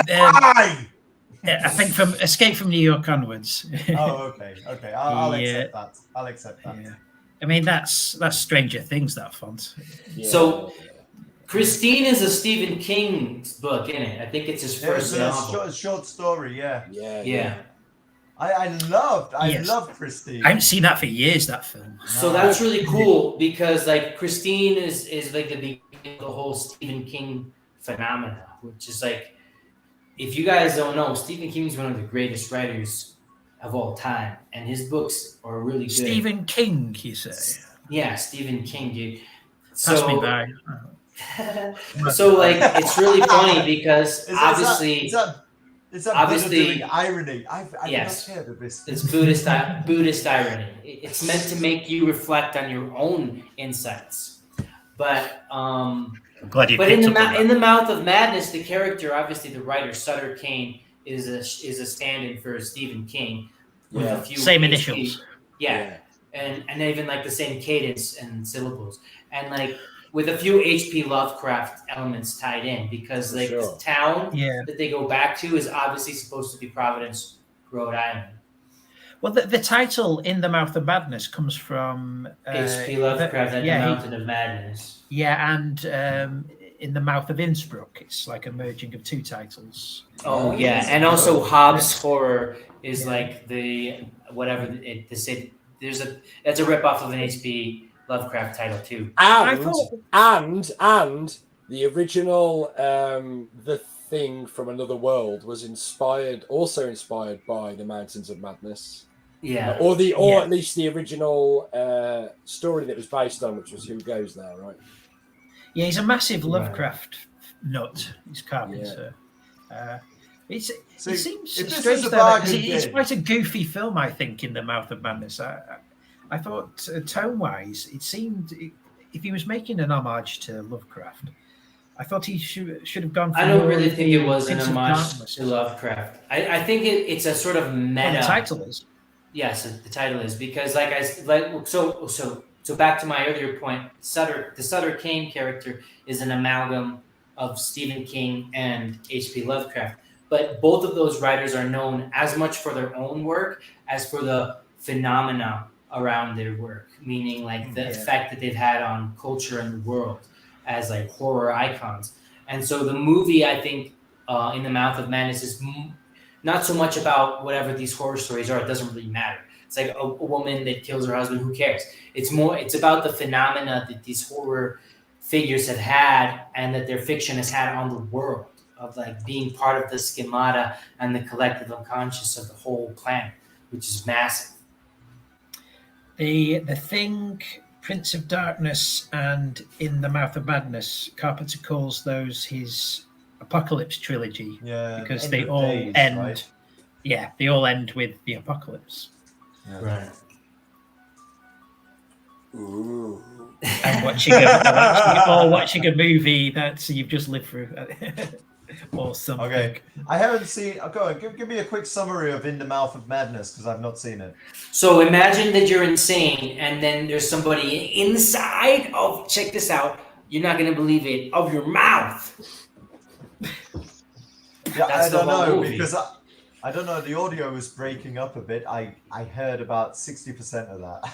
Speaker 5: I think from Escape from New York onwards.
Speaker 8: Oh, okay. I'll accept that. I'll accept that.
Speaker 5: Yeah. I mean, that's Stranger Things, that font.
Speaker 3: Yeah.
Speaker 7: So, Christine is a Stephen King book, isn't it? I think it's his first novel.
Speaker 8: A short story, yeah.
Speaker 7: Yeah.
Speaker 8: I loved Christine.
Speaker 5: I haven't seen that for years, that film.
Speaker 7: So that's really cool because like Christine is like the beginning of the whole Stephen King phenomena, which is like, if you guys don't know, Stephen King is one of the greatest writers of all time, and his books are really good.
Speaker 5: Stephen King, you say?
Speaker 7: Yeah, Stephen King, dude.
Speaker 5: Pass me by.
Speaker 7: So, like, it's really funny because obviously,
Speaker 8: is that
Speaker 7: obviously,
Speaker 8: doing irony? I've
Speaker 7: yes,
Speaker 8: not heard of this.
Speaker 7: It's Buddhist irony. It's meant to make you reflect on your own insights, but
Speaker 5: I'm glad you
Speaker 7: but
Speaker 5: picked
Speaker 7: in
Speaker 5: up on
Speaker 7: the Mouth of Madness, the character, obviously the writer Sutter Kane is a stand-in for Stephen King with a few
Speaker 5: same
Speaker 7: HP,
Speaker 5: initials.
Speaker 7: yeah, and even like the same cadence and syllables, and like with a few H.P. Lovecraft elements tied in because like the town that they go back to is obviously supposed to be Providence, Rhode Island.
Speaker 5: Well, the title In the Mouth of Madness comes from
Speaker 7: H.P. Lovecraft and the Mountain of Madness.
Speaker 5: Yeah, and In the Mouth of Innsbruck. It's like a merging of 2 titles.
Speaker 7: Oh yeah, and also Hobbs Horror is like the whatever that's a ripoff of an H.P. Lovecraft title too.
Speaker 3: And the original The Thing from Another World was also inspired by the Mountains of Madness.
Speaker 7: Yeah.
Speaker 3: Or at least the original story that it was based on, which was Who Goes There, right?
Speaker 5: Yeah, he's a massive Lovecraft nut. He's Carpenter. It seems strange that it's quite a goofy film, I think, In the Mouth of Madness. I thought tone-wise, it seemed if he was making an homage to Lovecraft, I thought he should have gone for
Speaker 7: I don't
Speaker 5: more
Speaker 7: really
Speaker 5: of
Speaker 7: think
Speaker 5: the
Speaker 7: it was an
Speaker 5: Prince of
Speaker 7: homage
Speaker 5: Darkness.
Speaker 7: to Lovecraft. I think it's a sort of meta.
Speaker 5: Well, the title is.
Speaker 7: Yes, the title is because so back to my earlier point, the Sutter Kane character is an amalgam of Stephen King and H.P. Lovecraft. But both of those writers are known as much for their own work as for the phenomena around their work, meaning like the effect that they've had on culture and the world as like horror icons. And so the movie, I think, In the Mouth of Madness is not so much about whatever these horror stories are. It doesn't really matter. It's like a woman that kills her husband. Who cares? It's about the phenomena that these horror figures have had and that their fiction has had on the world. like being part of the schemata and the collective unconscious of the whole planet, which is massive.
Speaker 5: The Thing, Prince of Darkness, and In the Mouth of Madness, Carpenter calls those his Apocalypse trilogy.
Speaker 8: Yeah,
Speaker 5: because
Speaker 8: end
Speaker 5: they
Speaker 8: of
Speaker 5: all
Speaker 8: days,
Speaker 5: end.
Speaker 8: right?
Speaker 5: Yeah, they all end with the apocalypse.
Speaker 8: Yeah.
Speaker 7: Right.
Speaker 3: Ooh.
Speaker 5: And watching a movie that you've just lived through, or something.
Speaker 8: Okay, I haven't seen. Go on, give me a quick summary of In the Mouth of Madness because I've not seen it.
Speaker 7: So imagine that you're insane, and then there's somebody inside of, check this out, you're not going to believe it, of your mouth.
Speaker 8: Yeah,
Speaker 7: That's
Speaker 8: I don't
Speaker 7: the whole
Speaker 8: know
Speaker 7: movie.
Speaker 8: because I don't know. The audio was breaking up a bit. I heard about 60% of that.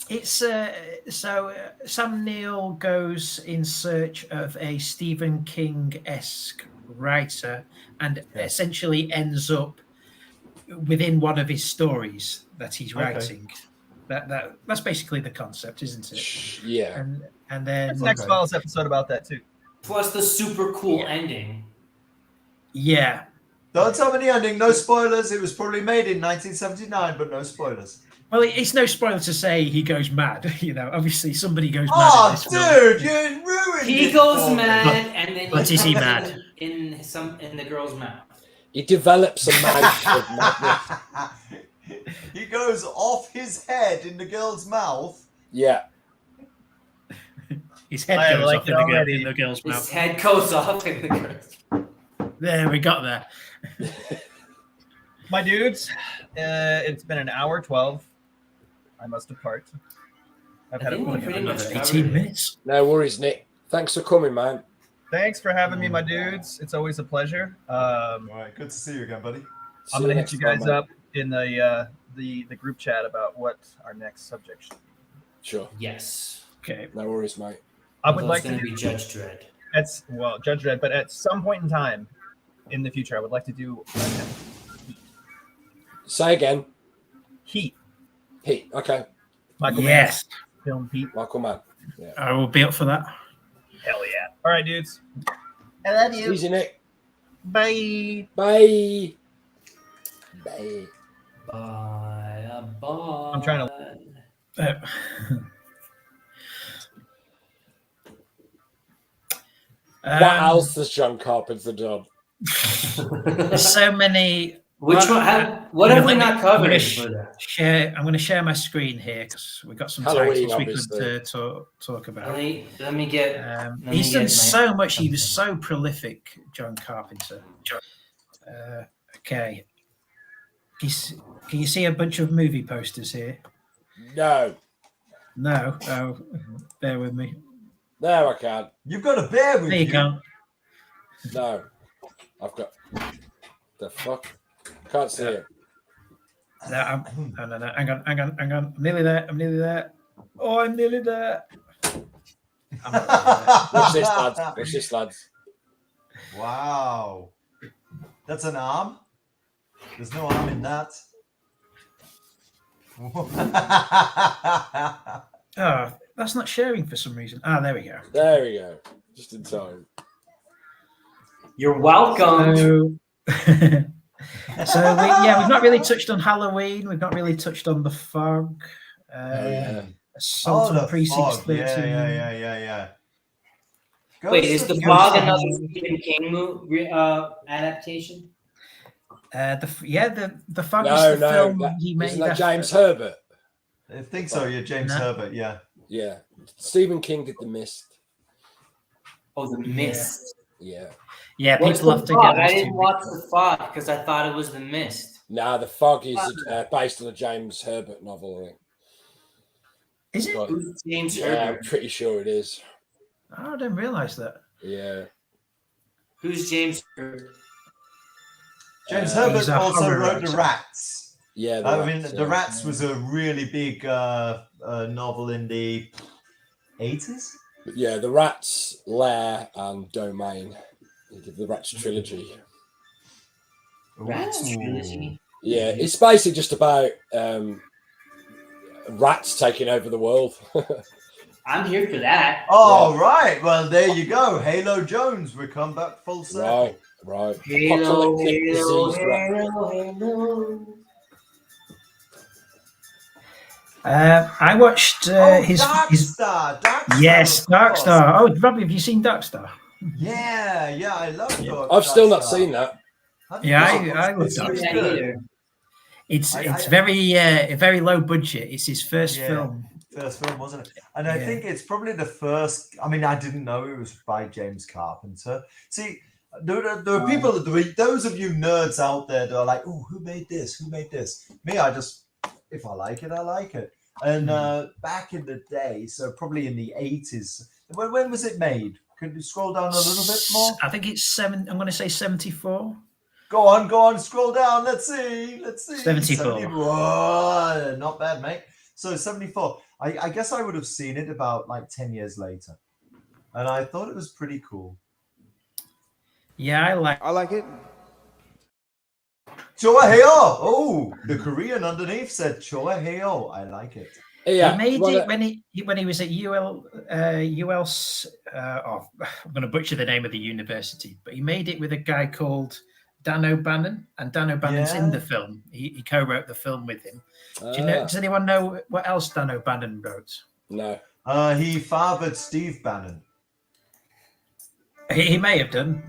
Speaker 5: It's so Sam Neill goes in search of a Stephen King-esque writer and essentially ends up within one of his stories that he's writing. That's basically the concept, isn't it?
Speaker 3: Yeah.
Speaker 5: And then
Speaker 6: There's an X-Files episode about that too.
Speaker 7: Plus the super cool ending.
Speaker 5: Yeah.
Speaker 8: Don't tell me the ending. No spoilers. It was probably made in 1979, but no spoilers.
Speaker 5: Well, it's no spoiler to say he goes mad. You know, obviously somebody goes mad.
Speaker 8: Oh,
Speaker 5: in this film.
Speaker 8: dude, you ruined
Speaker 7: He
Speaker 8: it
Speaker 7: goes
Speaker 8: for me.
Speaker 7: mad, and then
Speaker 5: But is he mad?
Speaker 7: in the girl's mouth.
Speaker 3: He develops a mouth of madness.
Speaker 8: He goes off his head in the girl's mouth.
Speaker 3: Yeah.
Speaker 5: His head
Speaker 6: I
Speaker 5: goes
Speaker 6: like
Speaker 5: off
Speaker 6: it
Speaker 5: in
Speaker 6: already.
Speaker 5: the girl's
Speaker 7: His
Speaker 5: mouth.
Speaker 7: head goes off in the girl's.
Speaker 5: There, we got there.
Speaker 6: My dudes, it's been an hour 12. I must depart. I've had
Speaker 7: think we pretty much
Speaker 5: another
Speaker 7: covered
Speaker 5: 18
Speaker 7: it.
Speaker 5: minutes.
Speaker 3: No worries, Nick. Thanks for coming, man.
Speaker 6: Thanks for having me, my dudes. It's always a pleasure.
Speaker 8: All right, good to see you again, buddy.
Speaker 6: I'm gonna hit you guys up in the group chat about what our next subject should be.
Speaker 3: Sure.
Speaker 7: Yes.
Speaker 5: Okay.
Speaker 3: No worries, mate.
Speaker 6: I would like
Speaker 7: going
Speaker 6: to
Speaker 7: to be Judge Dredd.
Speaker 6: Judge Dredd, but at some point in time in the future, I would like to do
Speaker 3: Say again.
Speaker 6: Heat.
Speaker 3: Heat. Okay.
Speaker 6: Michael
Speaker 5: Yes.
Speaker 6: Mann's film Heat.
Speaker 3: Michael Mann. Yeah.
Speaker 5: I will be up for that.
Speaker 6: Hell yeah! All right, dudes. I love you.
Speaker 3: Easy, Nick.
Speaker 6: Bye.
Speaker 3: Bye. Bye.
Speaker 7: Bye.
Speaker 6: I'm trying to.
Speaker 3: What else has John Carpenter done?
Speaker 5: There's so many.
Speaker 7: Which one? What have we not covered?
Speaker 5: I'm going to share my screen here because we've got some
Speaker 3: Halloween,
Speaker 5: titles we
Speaker 3: obviously.
Speaker 5: could talk about.
Speaker 7: Let me get.
Speaker 5: He's done so much. He was so prolific, John Carpenter. Okay. Can you see a bunch of movie posters here?
Speaker 3: No.
Speaker 5: No. Oh, bear with me.
Speaker 3: No, I can't.
Speaker 8: You've got to bear with
Speaker 5: There you go.
Speaker 3: No. I've got. The fuck? Can't see it.
Speaker 5: No, no. Hang on. I'm nearly there. Oh, I'm nearly there.
Speaker 3: Watch this, lads. Watch this, lads.
Speaker 8: Wow. That's an arm? There's no arm in that.
Speaker 5: Oh, that's not sharing for some reason. Ah, there we go.
Speaker 3: There we go. Just in time.
Speaker 7: You're welcome.
Speaker 5: We've not really touched on Halloween. We've not really touched on The Fog. Assault on Precinct 13.
Speaker 8: Yeah.
Speaker 7: Wait, is The Fog another Stephen King adaptation?
Speaker 5: The Fog
Speaker 3: No,
Speaker 5: is the film he made.
Speaker 3: Isn't that James Herbert?
Speaker 8: I think so, yeah, James Herbert, yeah.
Speaker 3: Yeah. Stephen King did The Mist.
Speaker 7: Oh, The Mist.
Speaker 3: Yeah.
Speaker 5: Yeah,
Speaker 7: What's
Speaker 5: people
Speaker 7: The
Speaker 5: have to
Speaker 7: Fog?
Speaker 5: get.
Speaker 7: I didn't watch The Fog because I thought it was The Mist.
Speaker 3: Nah, The Fog is based on a James Herbert novel, I think.
Speaker 5: Is it?
Speaker 7: Who's James
Speaker 3: Yeah,
Speaker 7: Herbert?
Speaker 3: I'm pretty sure it is.
Speaker 5: Oh, I didn't realise that.
Speaker 3: Yeah.
Speaker 7: Who's James Herbert?
Speaker 8: James Herbert
Speaker 5: he's a
Speaker 8: also
Speaker 5: horror
Speaker 8: wrote The
Speaker 5: writer.
Speaker 8: Rats.
Speaker 3: Yeah,
Speaker 8: The Rats was a really big novel in the 80s.
Speaker 3: Yeah, The Rats, Lair, and Domain. He did the Rats trilogy.
Speaker 7: Rats trilogy.
Speaker 3: Yeah, it's basically just about rats taking over the world.
Speaker 7: I'm here for that.
Speaker 8: Oh, right. Well, there you go. Halo Jones. We come back full circle.
Speaker 3: Right.
Speaker 7: Halo,
Speaker 3: Apocalyptic
Speaker 7: Halo,
Speaker 3: disease,
Speaker 7: Halo.
Speaker 5: I watched his
Speaker 8: Darkstar.
Speaker 5: Yes, Darkstar. Oh, Robbie, have you seen Darkstar?
Speaker 8: Yeah, I love Darkstar.
Speaker 3: I've still not seen that.
Speaker 5: Yeah, I love Darkstar. It's very low budget. It's his first film.
Speaker 8: First film, wasn't it? And I think it's probably the first. I mean, I didn't know it was by James Carpenter. See, there are people, those of you nerds out there that are like, oh, who made this? Who made this? Me, if I like it, I like it. And back in the day, so probably in the 80s, when was it made? Could you scroll down a little bit more?
Speaker 5: I think it's I'm going to say 74.
Speaker 8: Go on, scroll down. Let's see.
Speaker 5: 74.
Speaker 8: Whoa, not bad, mate. So 74. I guess I would have seen it about like 10 years later. And I thought it was pretty cool.
Speaker 5: Yeah, I like it.
Speaker 8: Choa-heo. Oh, the Korean underneath said Choa-heo. I like it.
Speaker 5: Yeah, he made it when he was at UL's. I'm going to butcher the name of the university, but he made it with a guy called Dan O'Bannon, and Dan O'Bannon's in the film. He co-wrote the film with him. Does anyone know what else Dan O'Bannon wrote?
Speaker 3: No.
Speaker 8: He fathered Steve Bannon.
Speaker 5: He may have done.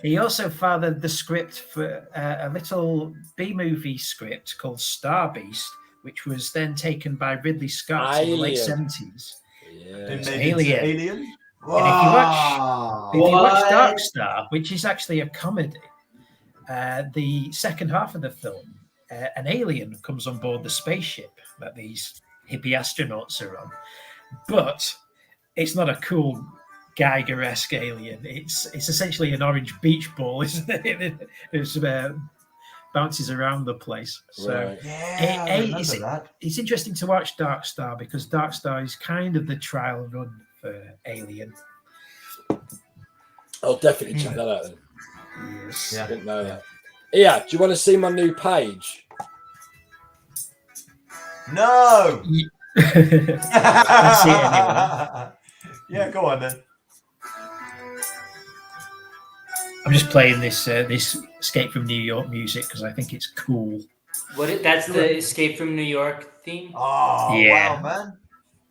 Speaker 5: He also fathered the script for a little B-movie script called Star Beast, which was then taken by Ridley Scott in the late 70s.
Speaker 8: Yeah.
Speaker 5: Alien. And if you watch Darkstar, which is actually a comedy, the second half of the film, an alien comes on board the spaceship that these hippie astronauts are on, but it's not a cool Geiger-esque alien. It's essentially an orange beach ball, isn't it? It bounces around the place. So it's interesting to watch Darkstar because Darkstar is kind of the trial run for Alien.
Speaker 3: I'll definitely check that out then.
Speaker 5: Yes.
Speaker 3: I didn't know that. Yeah, do you want to see my new page?
Speaker 8: No.
Speaker 5: That's it anyway.
Speaker 8: Yeah, go on then.
Speaker 5: I'm just playing this Escape from New York music because I think it's cool.
Speaker 7: That's the Escape from New York theme?
Speaker 8: Oh,
Speaker 5: yeah.
Speaker 8: Wow, man.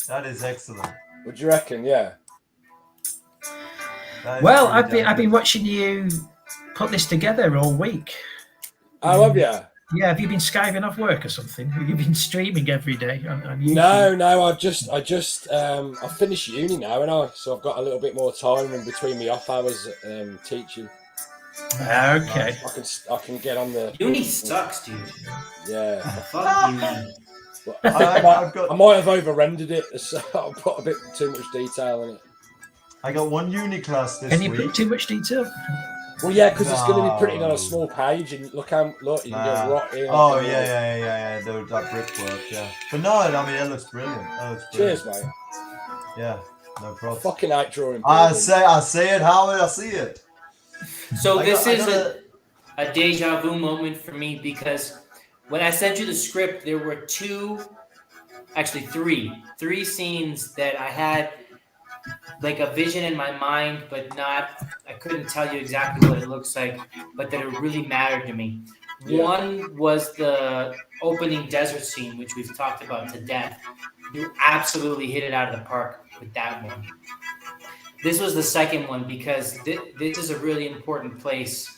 Speaker 8: That is excellent.
Speaker 3: What do you reckon? Yeah.
Speaker 5: Well, I've been watching you put this together all week.
Speaker 3: Oh, have you?
Speaker 5: Yeah, have you been skiving off work or something? Have you been streaming every day on YouTube?
Speaker 3: No, I finished uni now, so I've got a little bit more time in between my off hours teaching.
Speaker 5: Okay.
Speaker 3: I can get on the
Speaker 7: uni sucks, dude.
Speaker 3: Yeah.
Speaker 7: Fuck uni.
Speaker 3: I might have over-rendered it, so I'll put a bit too much detail in it.
Speaker 8: I got one uni class this
Speaker 5: week.
Speaker 8: Can
Speaker 5: you put too much detail?
Speaker 3: Well, yeah, because it's going to be printed on a small page, and look, you can go right in.
Speaker 8: Oh, yeah. That brickwork, yeah. But no, I mean, it looks brilliant.
Speaker 3: Cheers, mate.
Speaker 8: Yeah, no problem.
Speaker 3: I fucking hate drawing.
Speaker 8: I say it how I see it.
Speaker 7: So this is a deja vu moment for me because when I sent you the script, there were three scenes that I had like a vision in my mind, but I couldn't tell you exactly what it looks like, but that it really mattered to me. Yeah. One was the opening desert scene, which we've talked about to death. You absolutely hit it out of the park with that one. This was the second one because this is a really important place.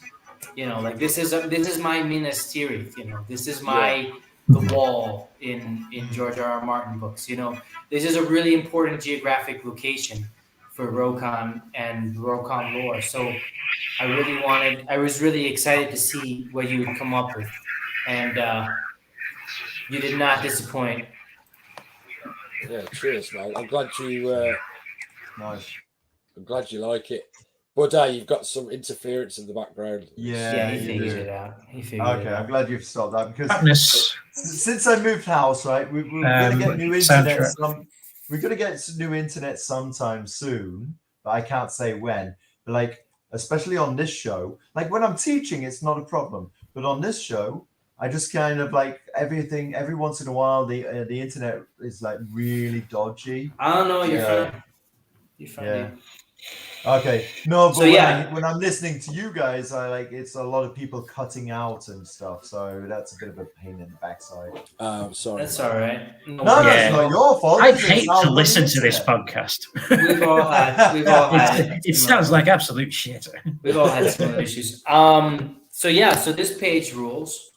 Speaker 7: Like this is my Minas Tirith. This is the wall in George R.R. Martin books. This is a really important geographic location for Rokon and Rokon lore. So I was really excited to see what you would come up with. And you did not disappoint.
Speaker 3: Yeah, cheers, man. I'm glad you nice. I'm glad you like it. But you've got some interference in the background.
Speaker 7: Yeah, he figured it out.
Speaker 8: Okay, I'm glad you've stopped that because since I moved house, right, we're going to get new internet. We're going to get new internet sometime soon, but I can't say when. But like, especially on this show, like when I'm teaching, it's not a problem. But on this show, I just kind of like everything. Every once in a while, the internet is like really dodgy.
Speaker 7: I don't know. You're fine. You're fine.
Speaker 8: Yeah.
Speaker 7: Dude.
Speaker 8: Okay. No, but
Speaker 7: So, yeah.
Speaker 8: when I'm listening to you guys, I like it's a lot of people cutting out and stuff. So that's a bit of a pain in the backside.
Speaker 3: Sorry.
Speaker 7: That's all right.
Speaker 8: No, that's not your fault.
Speaker 5: I hate to listen to this podcast.
Speaker 7: We've all had.
Speaker 5: It sounds like absolute shit.
Speaker 7: We've all had similar issues. So yeah. So this page rules.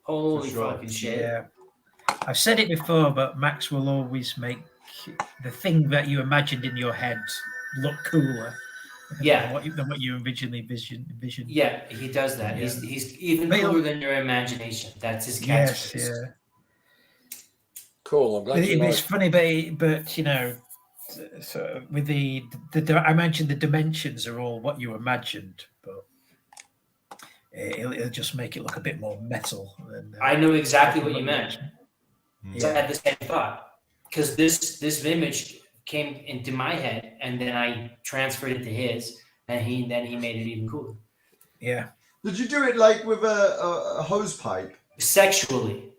Speaker 7: Holy fucking shit!
Speaker 5: Yeah. I've said it before, but Max will always make the thing that you imagined in your head look cooler.
Speaker 7: Yeah.
Speaker 5: Than what you originally envisioned.
Speaker 7: Yeah, he does that.
Speaker 5: Yeah.
Speaker 7: He's even cooler than your imagination. That's his catchphrase.
Speaker 5: Yes, yeah.
Speaker 3: Cool. I'm glad
Speaker 5: It's funny, but you know, so with the I mentioned the dimensions are all what you imagined, but it'll just make it look a bit more metal.
Speaker 7: I know exactly what you meant.
Speaker 5: Yeah.
Speaker 7: I had the same thought because this image came into my head, and then I transferred it to his, and he made it even cooler.
Speaker 5: Yeah.
Speaker 8: Did you do it like with a hose pipe?
Speaker 7: Sexually.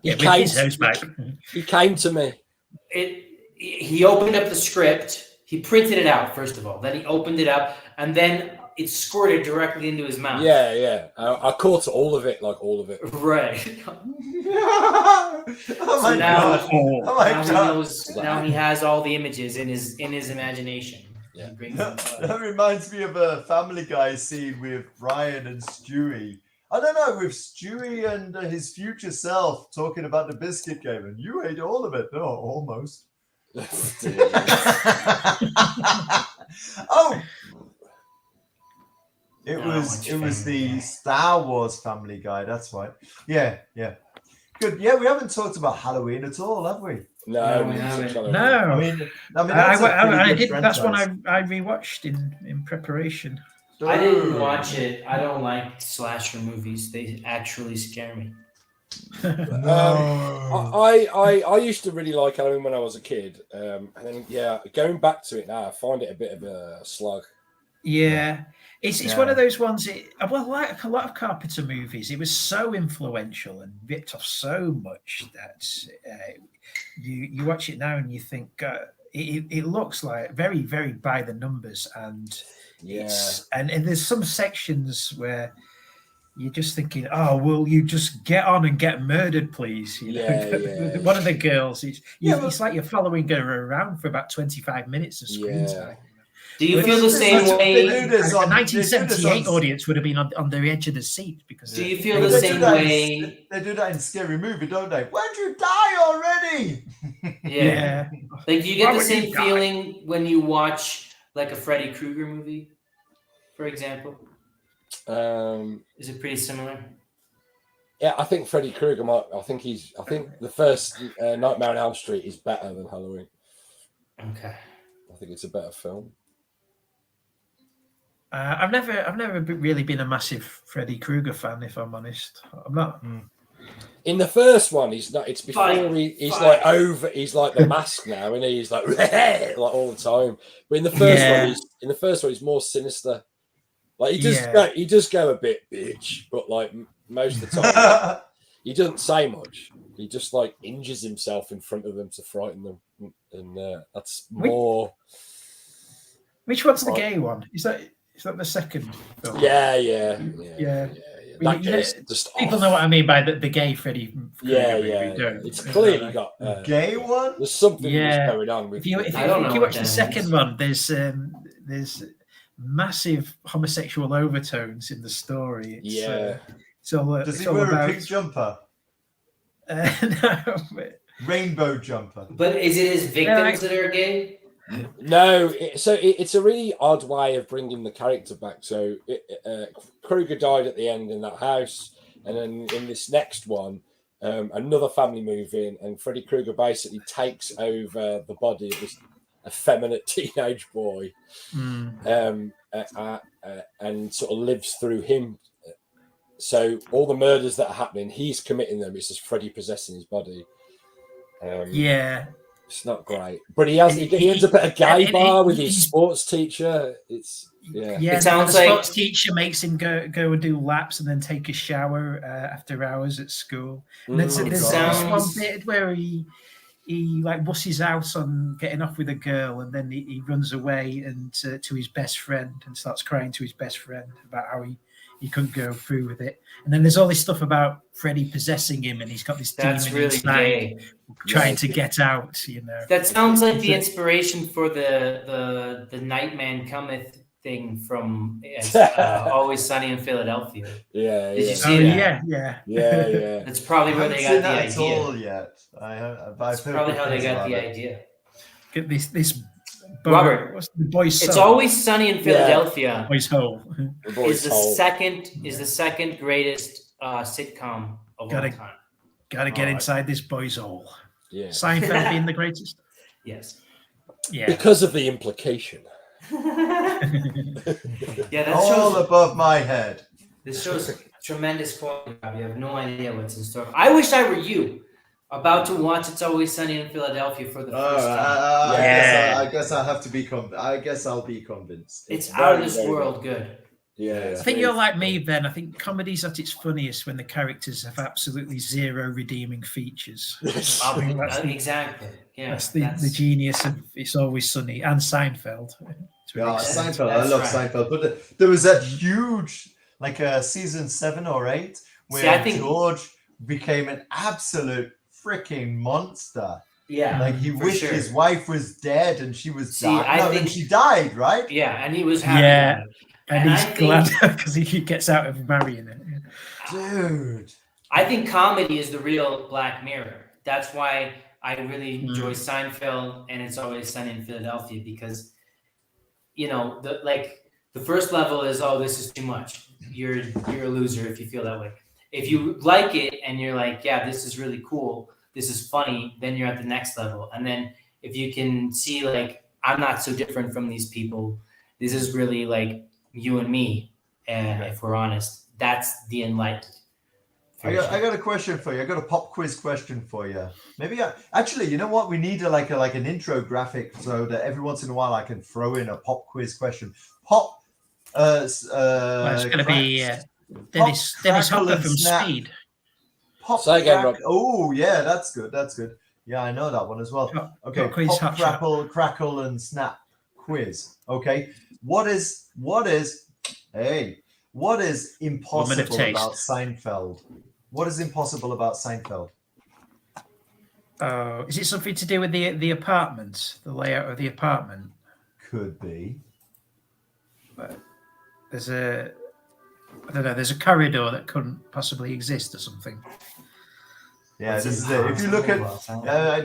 Speaker 5: Yeah,
Speaker 3: he came to me.
Speaker 7: He opened up the script. He printed it out first of all. Then he opened it up, and then it squirted directly into his mouth.
Speaker 3: Yeah. I caught all of it, like all of it.
Speaker 7: Right.
Speaker 8: Oh my god! Oh my god!
Speaker 7: Now he has all the images in his imagination.
Speaker 3: Yeah.
Speaker 8: That reminds me of a Family Guy scene with Ryan and Stewie. I don't know, with Stewie and his future self talking about the biscuit game, and you ate all of it. No, almost. Oh, it was the Star Wars Family Guy. That's right. Yeah. Good. Yeah, we haven't talked about Halloween at all, have we?
Speaker 3: No, we haven't.
Speaker 5: No.
Speaker 8: I mean,
Speaker 5: I did. That's one I rewatched in preparation.
Speaker 7: I didn't watch it. I don't like slasher movies. They actually scare me.
Speaker 3: I used to really like Halloween when I was a kid, and then going back to it now, I find it a bit of a slug.
Speaker 5: Yeah, it's one of those ones. Like a lot of Carpenter movies, it was so influential and ripped off so much that you watch it now and you think it looks like very, very by the numbers, and and there's some sections where you're just thinking, oh, will you just get on and get murdered, please? You know? One of the girls, it's like you're following her around for about 25 minutes of screen time.
Speaker 7: Do you feel the same way?
Speaker 5: The 1978 audience would have been on the edge of the seat because.
Speaker 7: Do you feel the same way?
Speaker 8: They do that in Scary Movie, don't they? Where'd you die already?
Speaker 7: Yeah. Like, do you get the same feeling when you watch like a Freddy Krueger movie, for example? Is it pretty similar?
Speaker 3: Yeah, I think Freddy Krueger I think the first Nightmare on Elm Street is better than Halloween.
Speaker 7: Okay.
Speaker 3: I think it's a better film.
Speaker 5: I've never really been a massive Freddy Krueger fan, if I'm honest. I'm not.
Speaker 3: In the first one, he's not. It's before he's like over. He's like the mask now, and he's like like all the time. But in the first one, he's more sinister. Like he does go a bit bitch, but like most of the time, he doesn't say much. He just like injures himself in front of them to frighten them, and that's more.
Speaker 5: Which one's the gay one? Is that the second film?
Speaker 3: Yeah.
Speaker 5: People know what I mean by the gay Freddy.
Speaker 3: Yeah. It's clearly got
Speaker 8: gay one.
Speaker 3: There's something going on with.
Speaker 5: If you watch the second one, there's massive homosexual overtones in the story.
Speaker 8: Does he wear a pink jumper?
Speaker 5: No.
Speaker 8: Rainbow jumper.
Speaker 7: But is it his victims that are gay?
Speaker 3: No, it's a really odd way of bringing the character back. So Krueger died at the end in that house, and then in this next one, another family move in, and Freddy Krueger basically takes over the body of this effeminate teenage boy, and sort of lives through him. So all the murders that are happening, he's committing them. It's just Freddy possessing his body.
Speaker 5: It's
Speaker 3: not great, but he ends up at a gay bar with his sports teacher.
Speaker 5: Yeah,
Speaker 7: It sounds
Speaker 5: the
Speaker 7: like
Speaker 5: sports teacher makes him go and do laps and then take a shower after hours at school. And there's this one bit where he like busses out on getting off with a girl, and then he runs away and to his best friend and starts crying to his best friend about how he couldn't go through with it. And then there's all this stuff about Freddy possessing him, and he's got this demon
Speaker 7: really
Speaker 5: inside trying to get out.
Speaker 7: That sounds like the inspiration for the Nightman Cometh thing from Always Sunny in Philadelphia.
Speaker 3: Yeah,
Speaker 7: Did you see that?
Speaker 3: Yeah.
Speaker 7: That's probably where they got the idea.
Speaker 8: At all yet.
Speaker 7: That's probably how they got the idea.
Speaker 5: Get this.
Speaker 7: Robert,
Speaker 5: what's the boy's
Speaker 7: It's
Speaker 5: soul?
Speaker 7: Always Sunny in Philadelphia.
Speaker 5: Boy's hole.
Speaker 7: Is the second greatest sitcom of all time.
Speaker 5: Gotta get inside this boy's hole.
Speaker 3: Yeah.
Speaker 5: Seinfeld being the greatest.
Speaker 7: Yes.
Speaker 5: Yeah.
Speaker 3: Because of the implication.
Speaker 7: Yeah, that
Speaker 8: all
Speaker 7: shows
Speaker 8: above my head.
Speaker 7: This shows tremendous quality. You have no idea what's in store. I wish I were you, about to watch It's Always Sunny in Philadelphia for the first time.
Speaker 8: I guess I have to be I guess I'll be convinced.
Speaker 7: It's out of this world good.
Speaker 3: Yeah.
Speaker 5: I think you're like me, Ben. I think comedy's at its funniest when the characters have absolutely zero redeeming features.
Speaker 7: Exactly. Yeah.
Speaker 5: That's the genius of It's Always Sunny and Seinfeld.
Speaker 8: Yeah, Seinfeld. I love Seinfeld. But there was that huge, like season 7 or 8, where George became an absolute freaking monster.
Speaker 7: Yeah,
Speaker 8: like he wished his wife was dead and she was
Speaker 7: and
Speaker 8: she died, right?
Speaker 7: Yeah, and he was happy.
Speaker 5: Yeah, and he's glad because he gets out of marrying it.
Speaker 8: Dude,
Speaker 7: I think comedy is the real Black Mirror. That's why I really enjoy Seinfeld and It's Always Sunny in Philadelphia, because the first level is, oh, this is too much. You're a loser if you feel that way. If you like it and you're like, yeah, this is really cool, this is funny, then you're at the next level. And then if you can see, like, I'm not so different from these people, this is really like you and me, and if we're honest, that's the enlightened.
Speaker 8: I got a question for you. I got a pop quiz question for you. Maybe actually, you know what? We need like an intro graphic so that every once in a while I can throw in a pop quiz question. It's
Speaker 5: going to be Dennis Hopper from Speed.
Speaker 8: Say again, Rob. Oh, yeah, that's good. That's good. Yeah, I know that one as well. Okay, pop, crackle, and snap quiz. Okay, what is impossible about Seinfeld? What is impossible about Seinfeld?
Speaker 5: Is it something to do with the apartment, the layout of the apartment?
Speaker 8: Could be.
Speaker 5: But there's a corridor that couldn't possibly exist or something.
Speaker 8: Yeah, this is it. If you look at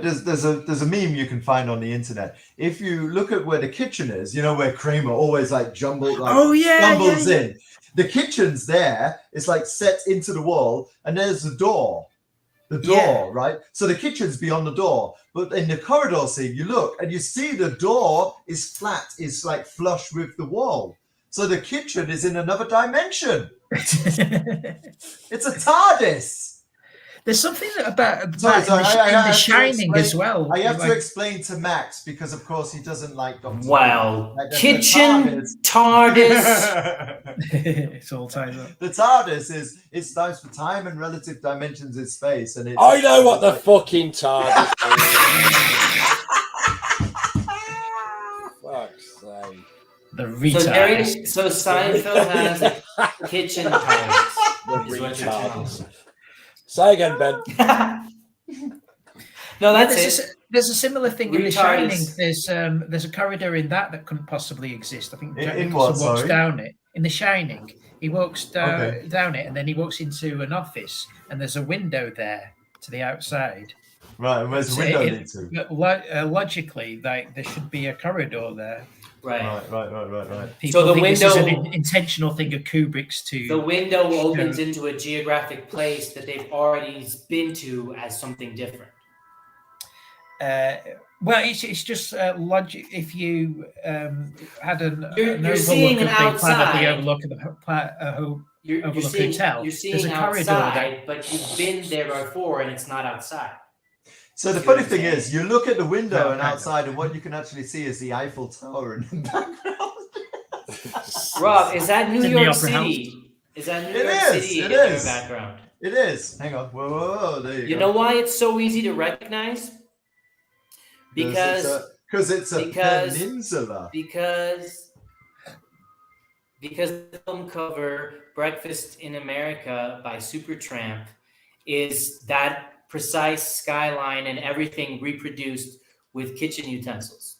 Speaker 8: there's a meme you can find on the internet. If you look at where the kitchen is, where Kramer always stumbles in. The kitchen's there. It's like set into the wall, and there's the door. Right? So the kitchen's beyond the door. But in the corridor scene, you look and you see the door is flat, is like flush with the wall. So the kitchen is in another dimension. It's a TARDIS.
Speaker 5: There's something about The Shining as well.
Speaker 8: I have to explain to Max because, of course, he doesn't like Doctor.
Speaker 7: Wow, kitchen TARDIS.
Speaker 5: It's all tied up.
Speaker 8: The TARDIS it stands for time and relative dimensions in space, and it's.
Speaker 3: I know what the fucking TARDIS is. Fuck's sake.
Speaker 5: The retard.
Speaker 7: So Seinfeld has a kitchen TARDIS.
Speaker 3: The retardis. Say again, Ben.
Speaker 7: No, that's it.
Speaker 5: There's a similar thing in The Shining. There's a corridor in that couldn't possibly exist. I think Jack Nicholson walks down it. In The Shining, he walks down it, and then he walks into an office, and there's a window there to the outside.
Speaker 8: Right, and where's the window into?
Speaker 5: Logically, there should be a corridor there.
Speaker 7: Right.
Speaker 5: People so the window this is an intentional thing of Kubrick's to.
Speaker 7: The window opens into a geographic place that they've already been to as something different.
Speaker 5: Well, it's just logic. If you had
Speaker 7: you're seeing an outside,
Speaker 5: the overlook of the hotel,
Speaker 7: you're seeing
Speaker 5: a corridor
Speaker 7: outside, but you've been there before, and it's not outside.
Speaker 8: So the funny thing is, you look at the window and outside, and what you can actually see is the Eiffel Tower in the background.
Speaker 7: Rob, is that New York City? Is that New York City in your background?
Speaker 8: It is. Hang on. Whoa, there you go.
Speaker 7: You know why it's so easy to recognize? Because
Speaker 8: it's a peninsula.
Speaker 7: Because the film cover Breakfast in America by Supertramp is that precise skyline and everything reproduced with kitchen utensils.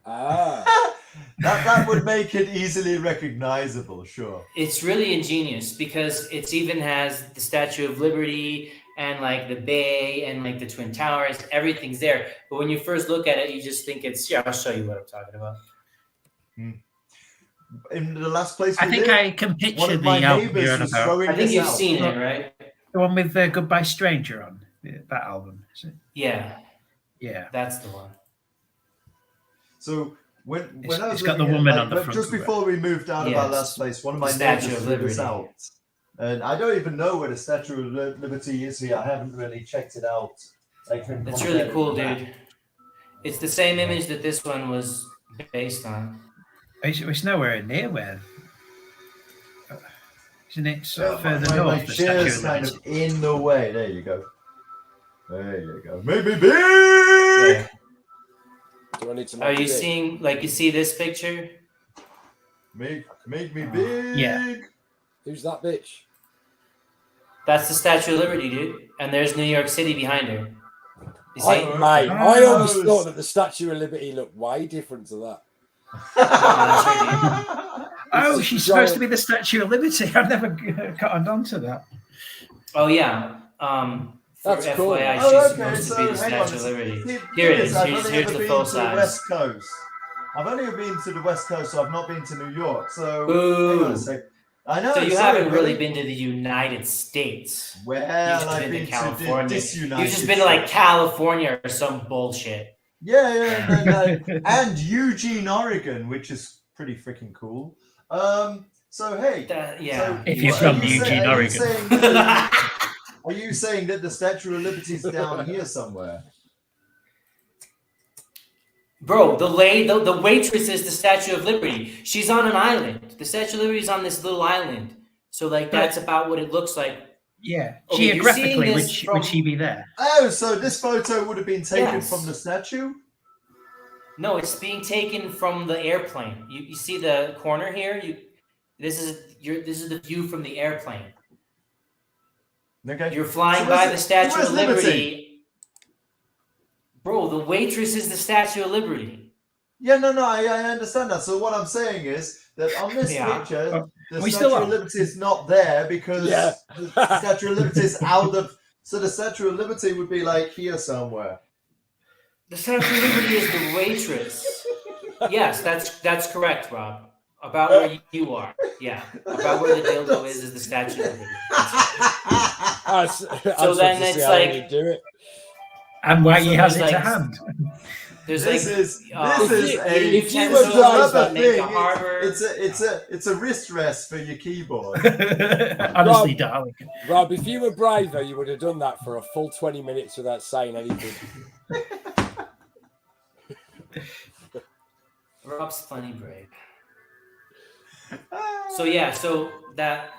Speaker 8: That would make it easily recognizable, sure.
Speaker 7: It's really ingenious because it even has the Statue of Liberty and like the bay and like the Twin Towers. Everything's there. But when you first look at it, you just think it's, I'll show you what I'm talking about.
Speaker 8: In the last place
Speaker 5: I think I can picture the album you're on about.
Speaker 7: I think you've seen it, right?
Speaker 5: The one with Goodbye Stranger on that album, is it?
Speaker 7: Yeah.
Speaker 5: Yeah.
Speaker 7: That's the one.
Speaker 8: So when I was
Speaker 5: got the woman on the front.
Speaker 8: Just before we moved out of our last place, one of my neighbors threw this out. And I don't even know where the Statue of Liberty is here. I haven't really checked it out.
Speaker 7: It's really cool, dude. It's the same image that this one was based on.
Speaker 5: It's nowhere near where. Isn't it further north?
Speaker 8: My
Speaker 5: the
Speaker 8: chair's
Speaker 5: Statue
Speaker 8: kind
Speaker 5: of
Speaker 8: of in the way. There you go. There you go. Make me big!
Speaker 7: Yeah. Do I need to Are you seeing, like, you see this picture?
Speaker 8: Make me big.
Speaker 5: Yeah.
Speaker 3: Who's that bitch?
Speaker 7: That's the Statue of Liberty, dude. And there's New York City behind her. You see?
Speaker 3: I always thought that the Statue of Liberty looked way different to that.
Speaker 5: Oh, she's supposed to be the Statue of Liberty. I've never cottoned on to that.
Speaker 7: Oh, yeah.
Speaker 3: That's cool.
Speaker 7: FYI, she's supposed to be the Statue of Liberty. Here it is. Here's the full size.
Speaker 8: West Coast. I've only been to the West Coast, so I've not been to New York. So, hang on a sec. I know.
Speaker 7: So you haven't really been to the United States.
Speaker 8: Well,
Speaker 7: I've been to California. You've
Speaker 8: You've
Speaker 7: just been to like California or some bullshit.
Speaker 8: Yeah, and Eugene, Oregon, which is pretty freaking cool. So hey,
Speaker 5: if you're from Eugene, Oregon,
Speaker 8: are you saying that the Statue of Liberty is down here somewhere?
Speaker 7: Bro, the waitress is the Statue of Liberty. She's on an island. The Statue of Liberty is on this little island. So like that's about what it looks like.
Speaker 5: Yeah,
Speaker 7: okay,
Speaker 5: geographically, would she be there?
Speaker 8: Oh, so this photo would have been taken from the statue?
Speaker 7: No, it's being taken from the airplane. You see the corner here? This is the view from the airplane.
Speaker 8: Okay.
Speaker 7: You're flying by the Statue of Liberty. Bro, the waitress is the Statue of Liberty.
Speaker 8: Yeah, no, I understand that. So what I'm saying is that on this picture, the Statue of Liberty is not there because the Statue of Liberty is out of. So the Statue of Liberty would be like here somewhere.
Speaker 7: The Statue of Liberty is the waitress. Yes, that's correct, Rob. About where you are. Yeah. About where the dildo is the Statue of Liberty. So then it's like
Speaker 3: you do it.
Speaker 5: And why he has it to hand.
Speaker 7: There's
Speaker 8: It's a wrist rest for your keyboard.
Speaker 5: Honestly, darling.
Speaker 3: Rob, if you were braver, you would have done that for a full 20 minutes without saying anything.
Speaker 7: Rob's funny brave. So yeah, so that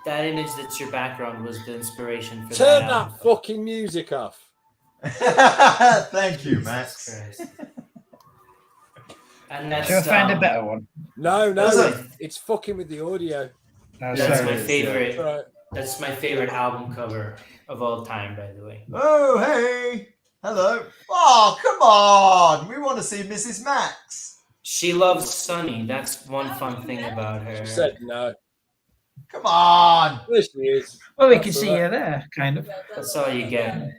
Speaker 7: image that's your background was the inspiration for
Speaker 3: Turn that fucking music off.
Speaker 8: Thank you, Max.
Speaker 7: And that's
Speaker 5: Should I find a better one?
Speaker 3: No, it's fucking with the audio.
Speaker 7: That's my favorite. Right. That's my favorite album cover of all time, by the way.
Speaker 8: Oh, hey, hello. Oh, come on. We want to see Mrs. Max.
Speaker 7: She loves Sunny. That's one fun thing about her.
Speaker 3: She said no.
Speaker 8: Come on.
Speaker 3: There she is.
Speaker 5: Well, we can see her there, kind of.
Speaker 7: That's all you get.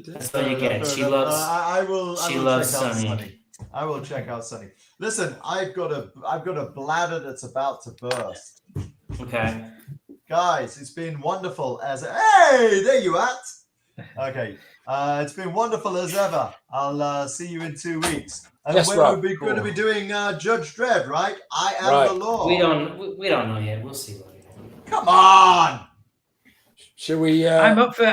Speaker 7: That's all you get. She loves.
Speaker 8: I will
Speaker 7: loves
Speaker 8: check out
Speaker 7: Sunny.
Speaker 8: I will check out Sunny. Listen, I've got a bladder that's about to burst.
Speaker 7: Okay.
Speaker 8: Guys, it's been wonderful hey, there you at. Okay. It's been wonderful as ever. I'll see you in 2 weeks. And
Speaker 3: yes,
Speaker 8: we're going to be doing Judge Dredd, right? I am the law.
Speaker 7: We don't know yet. We'll see.
Speaker 8: Come on.
Speaker 3: Shall we?
Speaker 5: I'm up for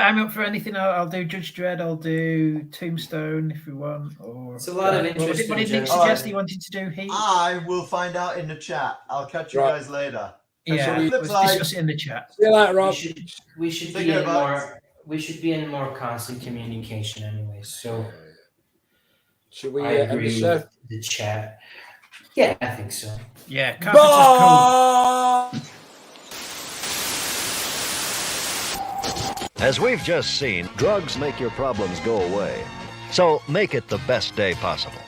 Speaker 5: anything. I'll do Judge Dredd. I'll do Tombstone if we want. Or
Speaker 7: it's a lot of interest.
Speaker 5: What did Nick suggest he wanted to do? Heat.
Speaker 8: I will find out in the chat. I'll catch you guys later.
Speaker 5: Yeah, let's discuss it in the chat.
Speaker 3: See you later, Rob.
Speaker 7: We should be in more. We should be in more constant communication, anyway. So,
Speaker 3: should we?
Speaker 7: I agree with the chat. Yeah, I think so.
Speaker 5: Yeah, Carpenter's cool.
Speaker 14: As we've just seen, drugs make your problems go away. So make it the best day possible.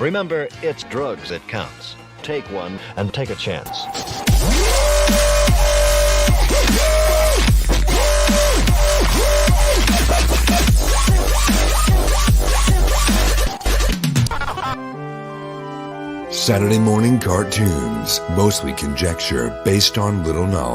Speaker 14: Remember, it's drugs that counts. Take one and take a chance.
Speaker 2: Saturday morning cartoons, mostly conjecture based on little knowledge.